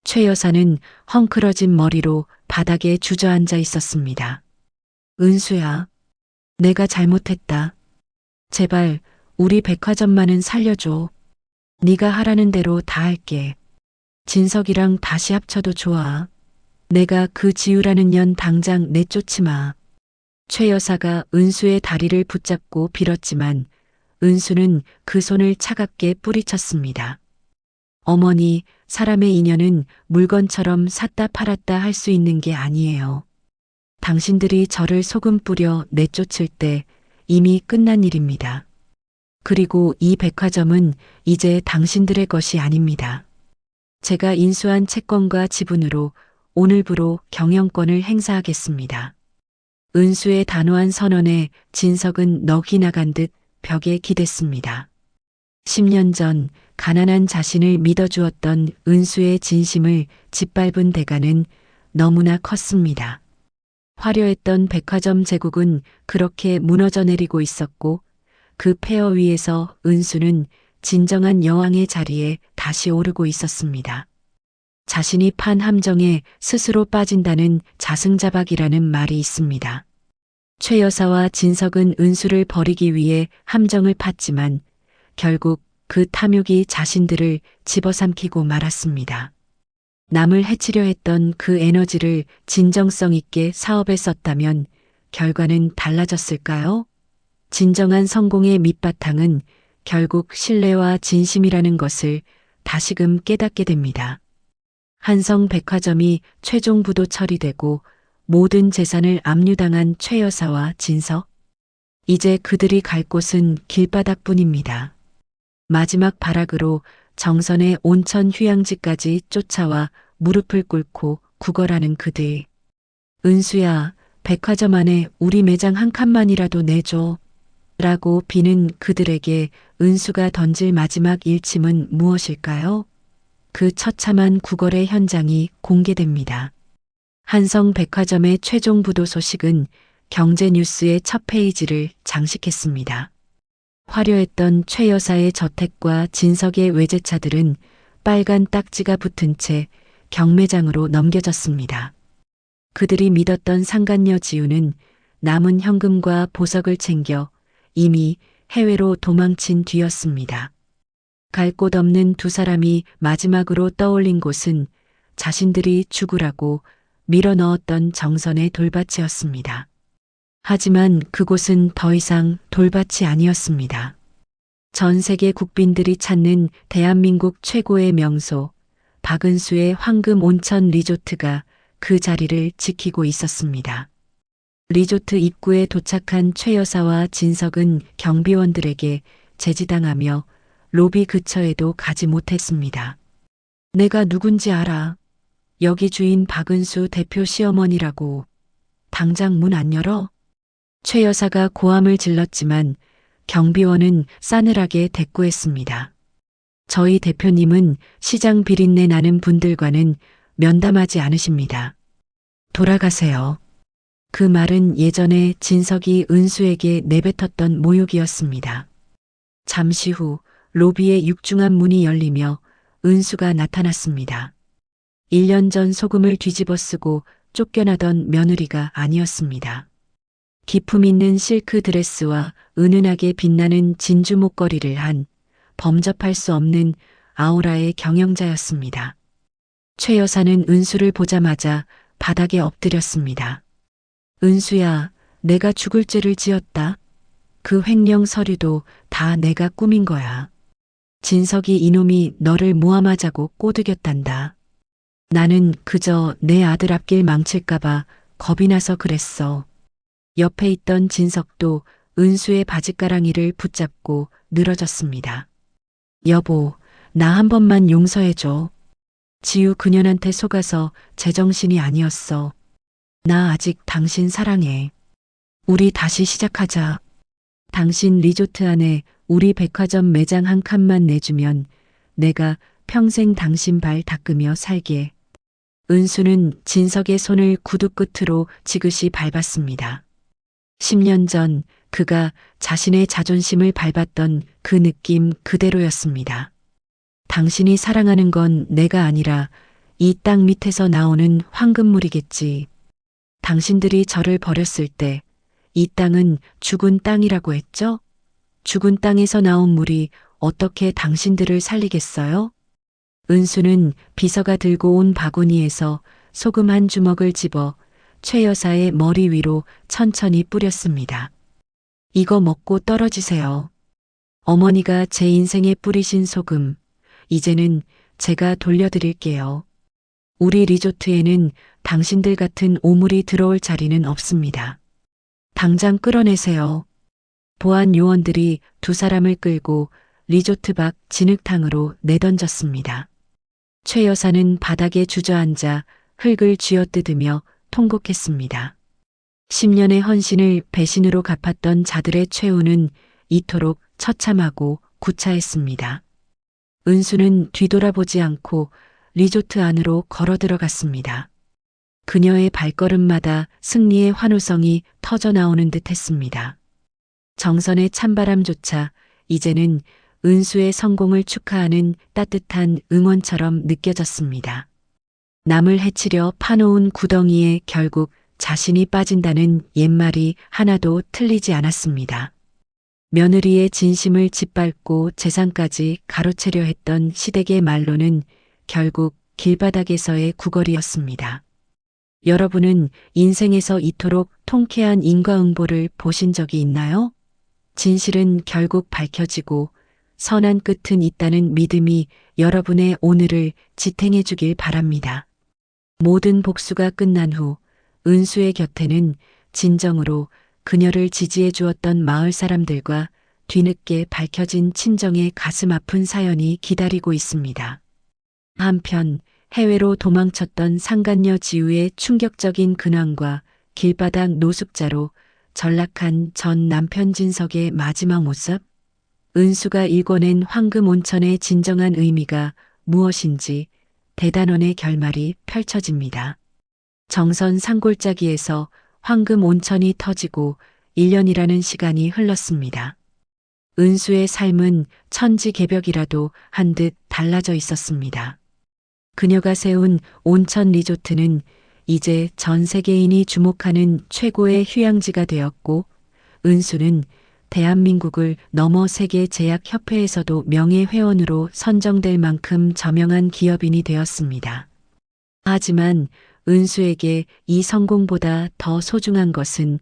최 여사는 헝클어진 머리로 바닥에 주저앉아 있었습니다. 은수야, 내가 잘못했다. 제발 우리 백화점만은 살려줘. 네가 하라는 대로 다 할게. 진석이랑 다시 합쳐도 좋아. 내가 그 지우라는 년 당장 내쫓지 마. 최 여사가 은수의 다리를 붙잡고 빌었지만 은수는 그 손을 차갑게 뿌리쳤습니다. 어머니, 사람의 인연은 물건처럼 샀다 팔았다 할 수 있는 게 아니에요. 당신들이 저를 소금 뿌려 내쫓을 때 이미 끝난 일입니다. 그리고 이 백화점은 이제 당신들의 것이 아닙니다. 제가 인수한 채권과 지분으로 오늘부로 경영권을 행사하겠습니다. 은수의 단호한 선언에 진석은 넋이 나간 듯 벽에 기댔습니다. 10년 전 가난한 자신을 믿어주었던 은수의 진심을 짓밟은 대가는 너무나 컸습니다. 화려했던 백화점 제국은 그렇게 무너져 내리고 있었고 그 폐허 위에서 은수는 진정한 여왕의 자리에 다시 오르고 있었습니다. 자신이 판 함정에 스스로 빠진다는 자승자박이라는 말이 있습니다. 최 여사와 진석은 은수를 버리기 위해 함정을 팠지만 결국 그 탐욕이 자신들을 집어삼키고 말았습니다. 남을 해치려 했던 그 에너지를 진정성 있게 사업에 썼다면 결과는 달라졌을까요? 진정한 성공의 밑바탕은 결국 신뢰와 진심이라는 것을 다시금 깨닫게 됩니다. 한성 백화점이 최종 부도 처리되고 모든 재산을 압류당한 최 여사와 진석. 이제 그들이 갈 곳은 길바닥뿐입니다. 마지막 발악으로 정선의 온천 휴양지까지 쫓아와 무릎을 꿇고 구걸하는 그들. 은수야, 백화점 안에 우리 매장 한 칸만이라도 내줘. 라고 비는 그들에게 은수가 던질 마지막 일침은 무엇일까요? 그 처참한 구걸의 현장이 공개됩니다. 한성 백화점의 최종 부도 소식은 경제뉴스의 첫 페이지를 장식했습니다. 화려했던 최 여사의 저택과 진석의 외제차들은 빨간 딱지가 붙은 채 경매장으로 넘겨졌습니다. 그들이 믿었던 상간녀 지우는 남은 현금과 보석을 챙겨 이미 해외로 도망친 뒤였습니다. 갈 곳 없는 두 사람이 마지막으로 떠올린 곳은 자신들이 죽으라고 밀어넣었던 정선의 돌밭이었습니다. 하지만 그곳은 더 이상 돌밭이 아니었습니다. 전 세계 국빈들이 찾는 대한민국 최고의 명소, 박은수의 황금 온천 리조트가 그 자리를 지키고 있었습니다. 리조트 입구에 도착한 최 여사와 진석은 경비원들에게 제지당하며 로비 근처에도 가지 못했습니다. 내가 누군지 알아. 여기 주인 박은수 대표 시어머니라고. 당장 문 안 열어? 최 여사가 고함을 질렀지만 경비원은 싸늘하게 대꾸했습니다. 저희 대표님은 시장 비린내 나는 분들과는 면담하지 않으십니다. 돌아가세요. 그 말은 예전에 진석이 은수에게 내뱉었던 모욕이었습니다. 잠시 후 로비의 육중한 문이 열리며 은수가 나타났습니다. 1년 전 소금을 뒤집어 쓰고 쫓겨나던 며느리가 아니었습니다. 기품 있는 실크 드레스와 은은하게 빛나는 진주 목걸이를 한 범접할 수 없는 아우라의 경영자였습니다. 최 여사는 은수를 보자마자 바닥에 엎드렸습니다. 은수야, 내가 죽을 죄를 지었다. 그 횡령 서류도 다 내가 꾸민 거야. 진석이 이놈이 너를 모함하자고 꼬드겼단다. 나는 그저 내 아들 앞길 망칠까봐 겁이 나서 그랬어. 옆에 있던 진석도 은수의 바짓가랑이를 붙잡고 늘어졌습니다. 여보, 나 한 번만 용서해줘. 지우 그년한테 속아서 제정신이 아니었어. 나 아직 당신 사랑해. 우리 다시 시작하자. 당신 리조트 안에 우리 백화점 매장 한 칸만 내주면 내가 평생 당신 발 닦으며 살게. 은수는 진석의 손을 구두 끝으로 지그시 밟았습니다. 10년 전 그가 자신의 자존심을 밟았던 그 느낌 그대로였습니다. 당신이 사랑하는 건 내가 아니라 이 땅 밑에서 나오는 황금물이겠지. 당신들이 저를 버렸을 때 이 땅은 죽은 땅이라고 했죠? 죽은 땅에서 나온 물이 어떻게 당신들을 살리겠어요? 은수는 비서가 들고 온 바구니에서 소금 한 주먹을 집어 최 여사의 머리 위로 천천히 뿌렸습니다. 이거 먹고 떨어지세요. 어머니가 제 인생에 뿌리신 소금, 이제는 제가 돌려드릴게요. 우리 리조트에는 당신들 같은 오물이 들어올 자리는 없습니다. 당장 끌어내세요. 보안 요원들이 두 사람을 끌고 리조트 밖 진흙탕으로 내던졌습니다. 최 여사는 바닥에 주저앉아 흙을 쥐어뜯으며 통곡했습니다. 10년의 헌신을 배신으로 갚았던 자들의 최후는 이토록 처참하고 구차했습니다. 은수는 뒤돌아보지 않고 리조트 안으로 걸어 들어갔습니다. 그녀의 발걸음마다 승리의 환호성이 터져나오는 듯 했습니다. 정선의 찬바람조차 이제는 은수의 성공을 축하하는 따뜻한 응원처럼 느껴졌습니다. 남을 해치려 파놓은 구덩이에 결국 자신이 빠진다는 옛말이 하나도 틀리지 않았습니다. 며느리의 진심을 짓밟고 재산까지 가로채려 했던 시댁의 말로는 결국 길바닥에서의 구걸이었습니다. 여러분은 인생에서 이토록 통쾌한 인과응보를 보신 적이 있나요? 진실은 결국 밝혀지고 선한 끝은 있다는 믿음이 여러분의 오늘을 지탱해 주길 바랍니다. 모든 복수가 끝난 후 은수의 곁에는 진정으로 그녀를 지지해 주었던 마을 사람들과 뒤늦게 밝혀진 친정의 가슴 아픈 사연이 기다리고 있습니다. 한편 해외로 도망쳤던 상간녀 지우의 충격적인 근황과 길바닥 노숙자로 전락한 전 남편 진석의 마지막 모습, 은수가 일궈낸 황금 온천의 진정한 의미가 무엇인지 대단원의 결말이 펼쳐집니다. 정선 산골짜기에서 황금 온천이 터지고 1년이라는 시간이 흘렀습니다. 은수의 삶은 천지개벽이라도 한 듯 달라져 있었습니다. 그녀가 세운 온천 리조트는 이제 전 세계인이 주목하는 최고의 휴양지가 되었고, 은수는 대한민국을 넘어 세계제약협회에서도 명예회원으로 선정될 만큼 저명한 기업인이 되었습니다. 하지만 은수에게 이 성공보다 더 소중한 것은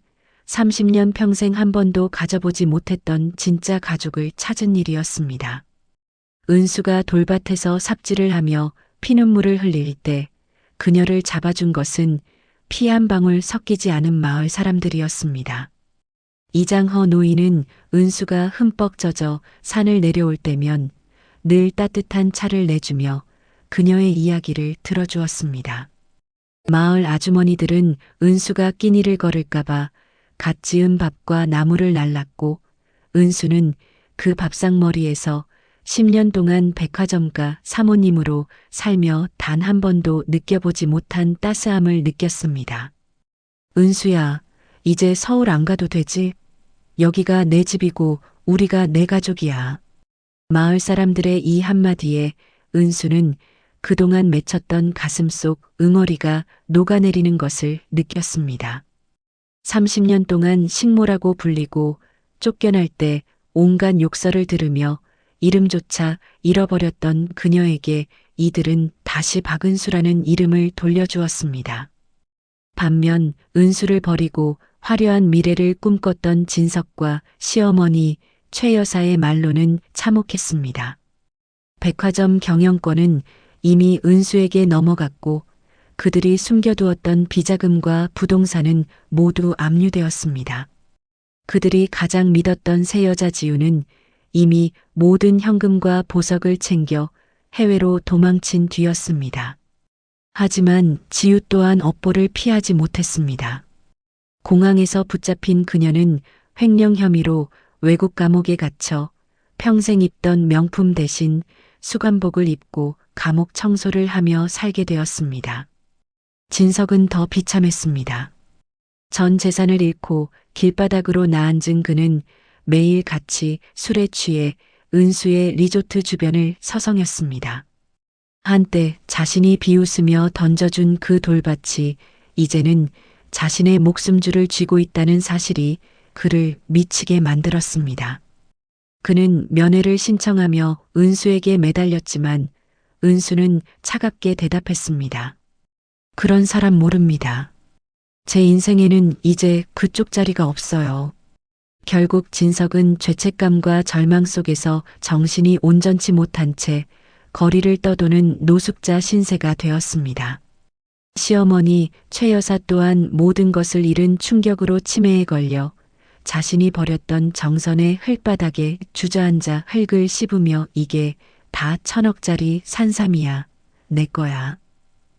30년 평생 한 번도 가져보지 못했던 진짜 가족을 찾은 일이었습니다. 은수가 돌밭에서 삽질을 하며 피눈물을 흘릴 때 그녀를 잡아준 것은 피 한 방울 섞이지 않은 마을 사람들이었습니다. 이장허 노인은 은수가 흠뻑 젖어 산을 내려올 때면 늘 따뜻한 차를 내주며 그녀의 이야기를 들어주었습니다. 마을 아주머니들은 은수가 끼니를 거를까봐 갓 지은 밥과 나물을 날랐고, 은수는 그 밥상머리에서 10년 동안 백화점가 사모님으로 살며 단 한 번도 느껴보지 못한 따스함을 느꼈습니다. 은수야, 이제 서울 안 가도 되지? 여기가 내 집이고 우리가 내 가족이야. 마을 사람들의 이 한마디에 은수는 그동안 맺혔던 가슴 속 응어리가 녹아내리는 것을 느꼈습니다. 30년 동안 식모라고 불리고 쫓겨날 때 온갖 욕설을 들으며 이름조차 잃어버렸던 그녀에게 이들은 다시 박은수라는 이름을 돌려주었습니다. 반면 은수를 버리고 화려한 미래를 꿈꿨던 진석과 시어머니 최 여사의 말로는 참혹했습니다. 백화점 경영권은 이미 은수에게 넘어갔고 그들이 숨겨두었던 비자금과 부동산은 모두 압류되었습니다. 그들이 가장 믿었던 새 여자 지우는 이미 모든 현금과 보석을 챙겨 해외로 도망친 뒤였습니다. 하지만 지우 또한 업보를 피하지 못했습니다. 공항에서 붙잡힌 그녀는 횡령 혐의로 외국 감옥에 갇혀 평생 입던 명품 대신 수관복을 입고 감옥 청소를 하며 살게 되었습니다. 진석은 더 비참했습니다. 전 재산을 잃고 길바닥으로 나앉은 그는 매일 같이 술에 취해 은수의 리조트 주변을 서성였습니다. 한때 자신이 비웃으며 던져준 그 돌밭이 이제는 자신의 목숨줄을 쥐고 있다는 사실이 그를 미치게 만들었습니다. 그는 면회를 신청하며 은수에게 매달렸지만 은수는 차갑게 대답했습니다. 그런 사람 모릅니다. 제 인생에는 이제 그쪽 자리가 없어요. 결국 진석은 죄책감과 절망 속에서 정신이 온전치 못한 채 거리를 떠도는 노숙자 신세가 되었습니다. 시어머니 최 여사 또한 모든 것을 잃은 충격으로 치매에 걸려 자신이 버렸던 정선의 흙바닥에 주저앉아 흙을 씹으며 이게 다 1000억짜리 산삼이야. 내 거야.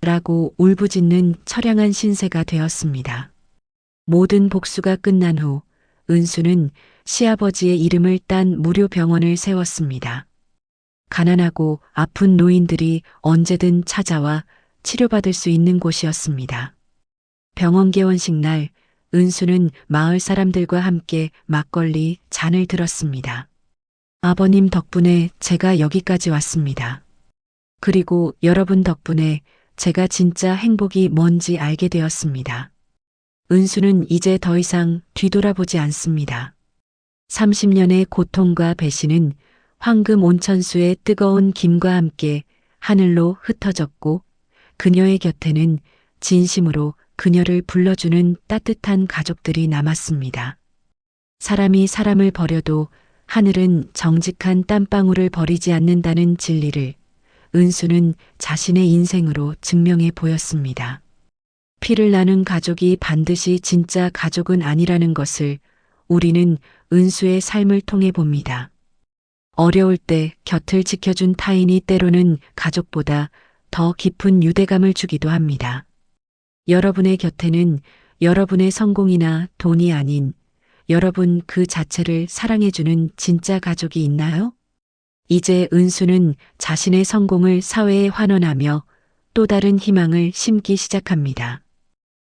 라고 울부짖는 처량한 신세가 되었습니다. 모든 복수가 끝난 후 은수는 시아버지의 이름을 딴 무료 병원을 세웠습니다. 가난하고 아픈 노인들이 언제든 찾아와 치료받을 수 있는 곳이었습니다. 병원 개원식 날 은수는 마을 사람들과 함께 막걸리 잔을 들었습니다. 아버님 덕분에 제가 여기까지 왔습니다. 그리고 여러분 덕분에 제가 진짜 행복이 뭔지 알게 되었습니다. 은수는 이제 더 이상 뒤돌아보지 않습니다. 30년의 고통과 배신은 황금 온천수의 뜨거운 김과 함께 하늘로 흩어졌고 그녀의 곁에는 진심으로 그녀를 불러주는 따뜻한 가족들이 남았습니다. 사람이 사람을 버려도 하늘은 정직한 땀방울을 버리지 않는다는 진리를 은수는 자신의 인생으로 증명해 보였습니다. 피를 나눈 가족이 반드시 진짜 가족은 아니라는 것을 우리는 은수의 삶을 통해 봅니다. 어려울 때 곁을 지켜준 타인이 때로는 가족보다 더 깊은 유대감을 주기도 합니다. 여러분의 곁에는 여러분의 성공이나 돈이 아닌 여러분 그 자체를 사랑해주는 진짜 가족이 있나요? 이제 은수는 자신의 성공을 사회에 환원하며 또 다른 희망을 심기 시작합니다.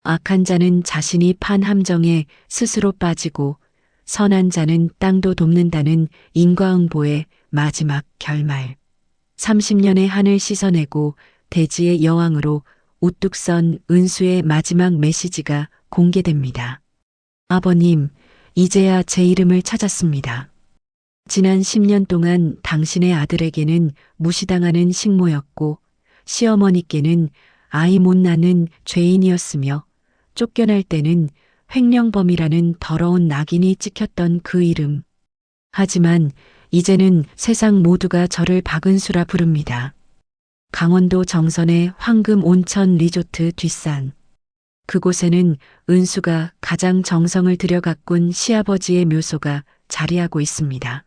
악한 자는 자신이 판 함정에 스스로 빠지고 선한 자는 땅도 돕는다는 인과응보의 마지막 결말. 30년의 한을 씻어내고 대지의 여왕으로 우뚝 선 은수의 마지막 메시지가 공개됩니다. 아버님, 이제야 제 이름을 찾았습니다. 지난 10년 동안 당신의 아들에게는 무시당하는 식모였고 시어머니께는 아이 못 낳는 죄인이었으며 쫓겨날 때는 횡령범이라는 더러운 낙인이 찍혔던 그 이름. 하지만 이제는 세상 모두가 저를 박은수라 부릅니다. 강원도 정선의 황금 온천 리조트 뒷산. 그곳에는 은수가 가장 정성을 들여 가꾼 시아버지의 묘소가 자리하고 있습니다.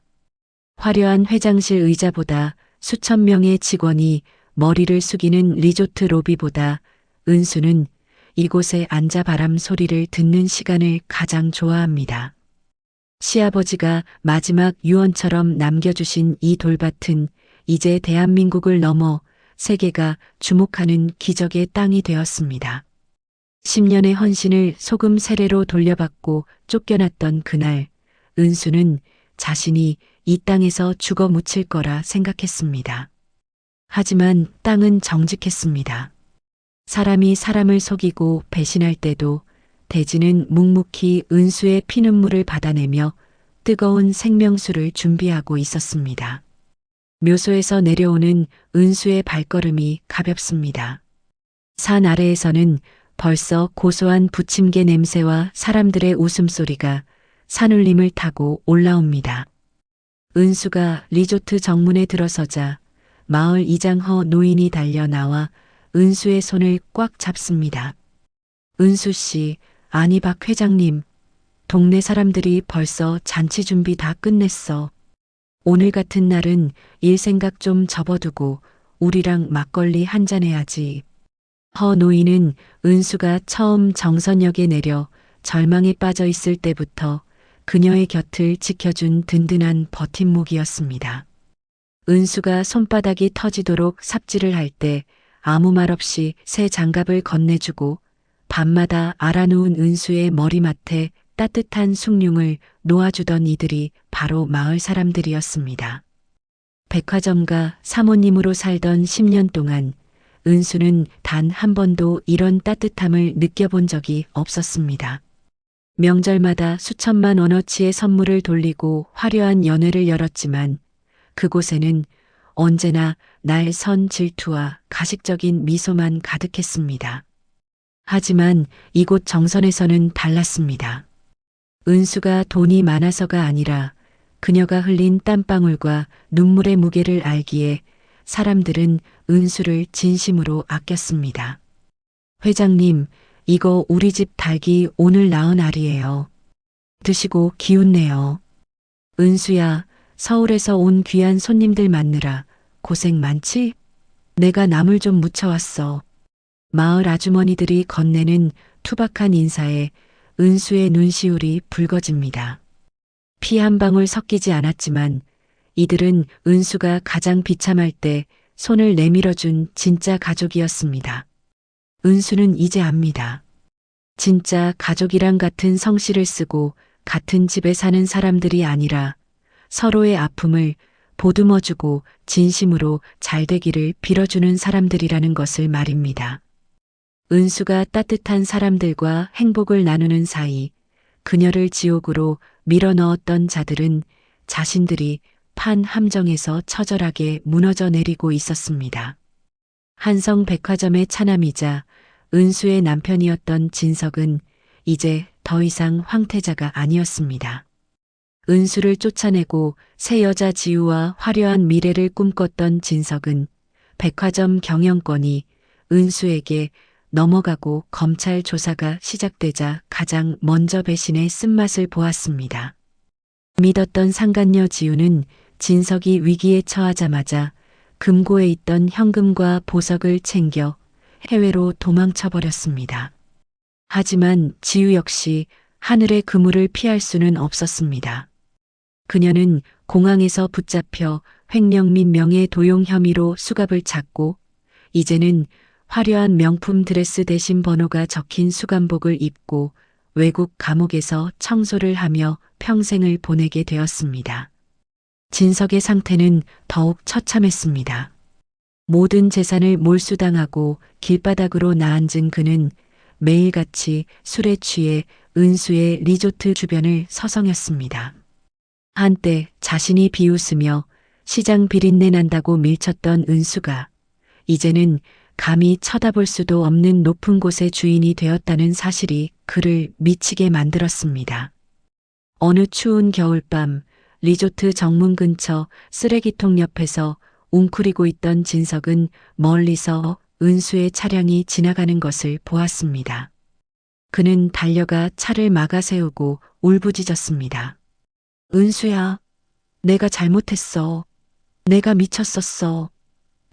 화려한 회장실 의자보다 수천 명의 직원이 머리를 숙이는 리조트 로비보다 은수는 이곳에 앉아 바람 소리를 듣는 시간을 가장 좋아합니다. 시아버지가 마지막 유언처럼 남겨주신 이 돌밭은 이제 대한민국을 넘어 세계가 주목하는 기적의 땅이 되었습니다. 10년의 헌신을 소금 세례로 돌려받고 쫓겨났던 그날, 은수는 자신이 이 땅에서 죽어 묻힐 거라 생각했습니다. 하지만 땅은 정직했습니다. 사람이 사람을 속이고 배신할 때도 대지는 묵묵히 은수의 피눈물을 받아내며 뜨거운 생명수를 준비하고 있었습니다. 묘소에서 내려오는 은수의 발걸음이 가볍습니다. 산 아래에서는 벌써 고소한 부침개 냄새와 사람들의 웃음소리가 산울림을 타고 올라옵니다. 은수가 리조트 정문에 들어서자 마을 이장허 노인이 달려 나와 은수의 손을 꽉 잡습니다. 은수 씨, 아니 박 회장님, 동네 사람들이 벌써 잔치 준비 다 끝냈어. 오늘 같은 날은 일 생각 좀 접어두고 우리랑 막걸리 한잔 해야지. 허 노인은 은수가 처음 정선역에 내려 절망에 빠져 있을 때부터 그녀의 곁을 지켜준 든든한 버팀목이었습니다. 은수가 손바닥이 터지도록 삽질을 할 때 아무 말 없이 새 장갑을 건네주고 밤마다 알아누운 은수의 머리맡에 따뜻한 숭늉을 놓아주던 이들이 바로 마을 사람들이었습니다. 백화점가 사모님으로 살던 10년 동안 은수는 단 한 번도 이런 따뜻함을 느껴본 적이 없었습니다. 명절마다 수천만 원어치의 선물을 돌리고 화려한 연회를 열었지만 그곳에는 언제나 날 선 질투와 가식적인 미소만 가득했습니다. 하지만 이곳 정선에서는 달랐습니다. 은수가 돈이 많아서가 아니라 그녀가 흘린 땀방울과 눈물의 무게를 알기에 사람들은 은수를 진심으로 아꼈습니다. 회장님, 이거 우리 집 닭이 오늘 낳은 알이에요. 드시고 기운내요. 은수야, 서울에서 온 귀한 손님들 만느라 고생 많지? 내가 나물 좀 무쳐왔어. 마을 아주머니들이 건네는 투박한 인사에 은수의 눈시울이 붉어집니다. 피 한 방울 섞이지 않았지만 이들은 은수가 가장 비참할 때 손을 내밀어준 진짜 가족이었습니다. 은수는 이제 압니다. 진짜 가족이랑 같은 성씨를 쓰고 같은 집에 사는 사람들이 아니라 서로의 아픔을 보듬어주고 진심으로 잘 되기를 빌어주는 사람들이라는 것을 말입니다. 은수가 따뜻한 사람들과 행복을 나누는 사이 그녀를 지옥으로 밀어넣었던 자들은 자신들이 판 함정에서 처절하게 무너져 내리고 있었습니다. 한성 백화점의 차남이자 은수의 남편이었던 진석은 이제 더 이상 황태자가 아니었습니다. 은수를 쫓아내고 새 여자 지우와 화려한 미래를 꿈꿨던 진석은 백화점 경영권이 은수에게 넘어가고 검찰 조사가 시작되자 가장 먼저 배신의 쓴맛을 보았습니다. 믿었던 상간녀 지우는 진석이 위기에 처하자마자 금고에 있던 현금과 보석을 챙겨 해외로 도망쳐 버렸습니다. 하지만 지우 역시 하늘의 그물을 피할 수는 없었습니다. 그녀는 공항에서 붙잡혀 횡령 및 명예도용 혐의로 수갑을 찼고 이제는 화려한 명품 드레스 대신 번호가 적힌 수감복을 입고 외국 감옥에서 청소를 하며 평생을 보내게 되었습니다. 진석의 상태는 더욱 처참했습니다. 모든 재산을 몰수당하고 길바닥으로 나앉은 그는 매일같이 술에 취해 은수의 리조트 주변을 서성였습니다. 한때 자신이 비웃으며 시장 비린내 난다고 밀쳤던 은수가 이제는 감히 쳐다볼 수도 없는 높은 곳의 주인이 되었다는 사실이 그를 미치게 만들었습니다. 어느 추운 겨울밤 리조트 정문 근처 쓰레기통 옆에서 웅크리고 있던 진석은 멀리서 은수의 차량이 지나가는 것을 보았습니다. 그는 달려가 차를 막아 세우고 울부짖었습니다. 은수야, 내가 잘못했어. 내가 미쳤었어.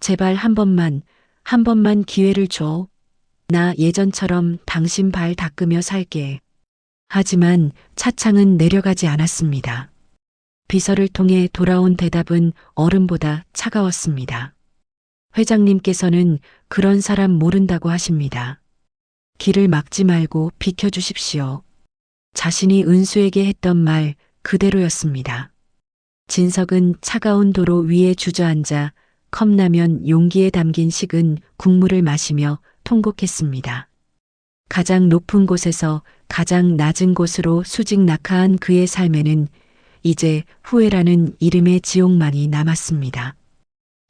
제발 한 번만 기회를 줘. 나 예전처럼 당신 발 닦으며 살게. 하지만 차창은 내려가지 않았습니다. 비서를 통해 돌아온 대답은 얼음보다 차가웠습니다. 회장님께서는 그런 사람 모른다고 하십니다. 길을 막지 말고 비켜주십시오. 자신이 은수에게 했던 말 그대로였습니다. 진석은 차가운 도로 위에 주저앉아 컵라면 용기에 담긴 식은 국물을 마시며 통곡했습니다. 가장 높은 곳에서 가장 낮은 곳으로 수직 낙하한 그의 삶에는 이제 후회라는 이름의 지옥만이 남았습니다.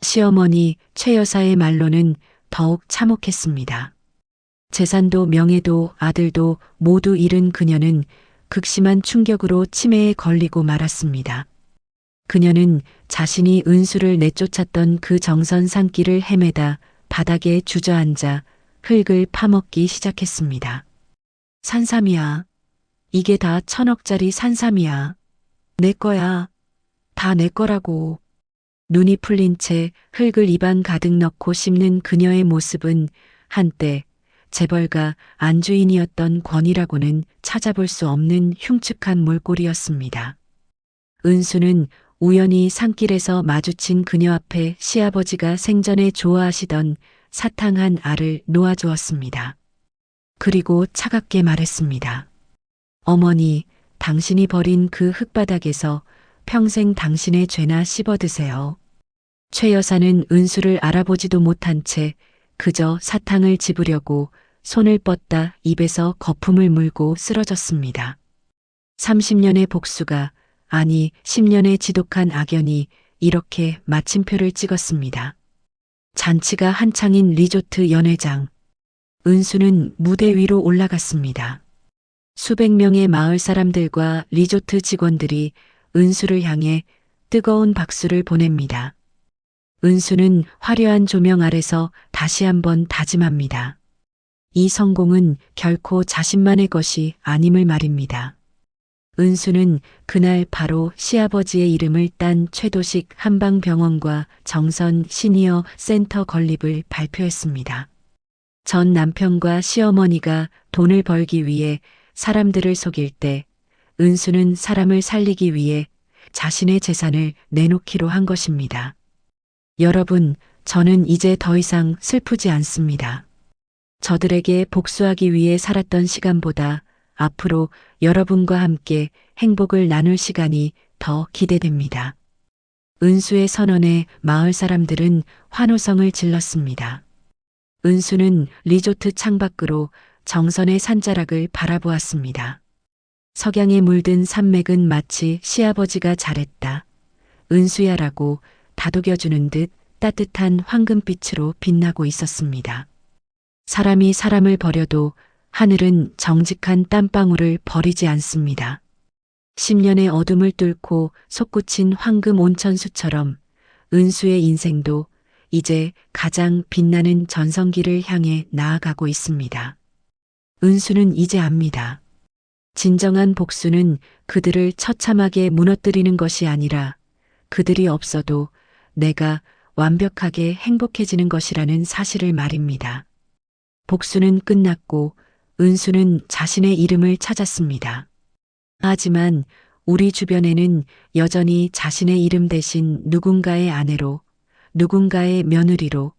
시어머니 최 여사의 말로는 더욱 참혹했습니다. 재산도 명예도 아들도 모두 잃은 그녀는 극심한 충격으로 치매에 걸리고 말았습니다. 그녀는 자신이 은수를 내쫓았던 그 정선 산길을 헤매다 바닥에 주저앉아 흙을 파먹기 시작했습니다. 산삼이야. 이게 다 1,000억짜리 산삼이야. 내 거야. 다 내 거라고. 눈이 풀린 채 흙을 입안 가득 넣고 씹는 그녀의 모습은 한때 재벌가 안주인이었던 권이라고는 찾아볼 수 없는 흉측한 몰골이었습니다. 은수는 우연히 산길에서 마주친 그녀 앞에 시아버지가 생전에 좋아하시던 사탕한 알을 놓아주었습니다. 그리고 차갑게 말했습니다. 어머니, 당신이 버린 그 흙바닥에서 평생 당신의 죄나 씹어 드세요. 최 여사는 은수를 알아보지도 못한 채 그저 사탕을 집으려고 손을 뻗다 입에서 거품을 물고 쓰러졌습니다. 30년의 복수가 아니 10년의 지독한 악연이 이렇게 마침표를 찍었습니다. 잔치가 한창인 리조트 연회장. 은수는 무대 위로 올라갔습니다. 수백 명의 마을 사람들과 리조트 직원들이 은수를 향해 뜨거운 박수를 보냅니다. 은수는 화려한 조명 아래서 다시 한번 다짐합니다. 이 성공은 결코 자신만의 것이 아님을 말입니다. 은수는 그날 바로 시아버지의 이름을 딴 최도식 한방병원과 정선 시니어 센터 건립을 발표했습니다. 전 남편과 시어머니가 돈을 벌기 위해 사람들을 속일 때 은수는 사람을 살리기 위해 자신의 재산을 내놓기로 한 것입니다. 여러분, 저는 이제 더 이상 슬프지 않습니다. 저들에게 복수하기 위해 살았던 시간보다 앞으로 여러분과 함께 행복을 나눌 시간이 더 기대됩니다. 은수의 선언에 마을 사람들은 환호성을 질렀습니다. 은수는 리조트 창밖으로 정선의 산자락을 바라보았습니다. 석양에 물든 산맥은 마치 시아버지가 잘했다. 은수야라고 다독여주는 듯 따뜻한 황금빛으로 빛나고 있었습니다. 사람이 사람을 버려도 하늘은 정직한 땀방울을 버리지 않습니다. 10년의 어둠을 뚫고 솟구친 황금 온천수처럼 은수의 인생도 이제 가장 빛나는 전성기를 향해 나아가고 있습니다. 은수는 이제 압니다. 진정한 복수는 그들을 처참하게 무너뜨리는 것이 아니라 그들이 없어도 내가 완벽하게 행복해지는 것이라는 사실을 말입니다. 복수는 끝났고 은수는 자신의 이름을 찾았습니다. 하지만 우리 주변에는 여전히 자신의 이름 대신 누군가의 아내로, 누군가의 며느리로,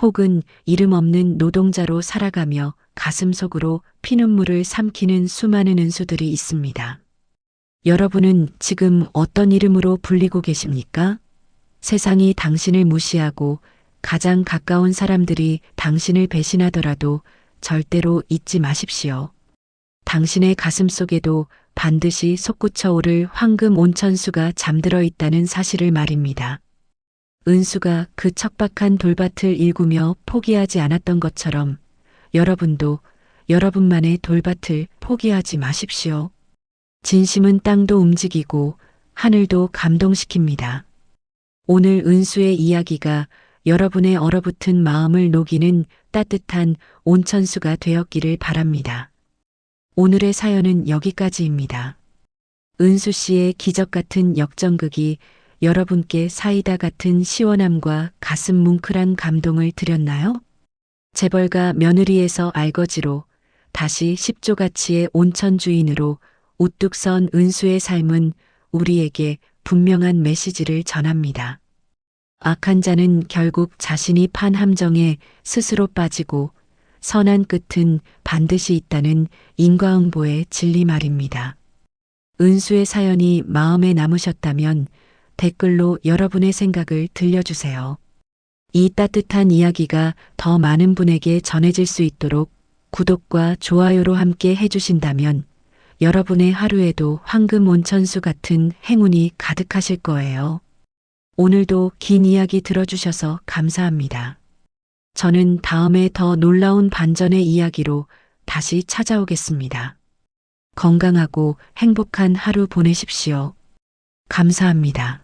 혹은 이름 없는 노동자로 살아가며 가슴속으로 피눈물을 삼키는 수많은 은수들이 있습니다. 여러분은 지금 어떤 이름으로 불리고 계십니까? 세상이 당신을 무시하고 가장 가까운 사람들이 당신을 배신하더라도 절대로 잊지 마십시오. 당신의 가슴 속에도 반드시 솟구쳐 오를 황금 온천수가 잠들어 있다는 사실을 말입니다. 은수가 그 척박한 돌밭을 일구며 포기하지 않았던 것처럼 여러분도 여러분만의 돌밭을 포기하지 마십시오. 진심은 땅도 움직이고 하늘도 감동시킵니다. 오늘 은수의 이야기가 여러분의 얼어붙은 마음을 녹이는 따뜻한 온천수가 되었기를 바랍니다. 오늘의 사연은 여기까지입니다. 은수 씨의 기적 같은 역전극이 여러분께 사이다 같은 시원함과 가슴 뭉클한 감동을 드렸나요? 재벌가 며느리에서 알거지로 다시 십조가치의 온천 주인으로 우뚝 선 은수의 삶은 우리에게 분명한 메시지를 전합니다. 악한 자는 결국 자신이 판 함정에 스스로 빠지고 선한 끝은 반드시 있다는 인과응보의 진리 말입니다. 은수의 사연이 마음에 남으셨다면 댓글로 여러분의 생각을 들려주세요. 이 따뜻한 이야기가 더 많은 분에게 전해질 수 있도록 구독과 좋아요로 함께 해주신다면 여러분의 하루에도 황금 온천수 같은 행운이 가득하실 거예요. 오늘도 긴 이야기 들어주셔서 감사합니다. 저는 다음에 더 놀라운 반전의 이야기로 다시 찾아오겠습니다. 건강하고 행복한 하루 보내십시오. 감사합니다.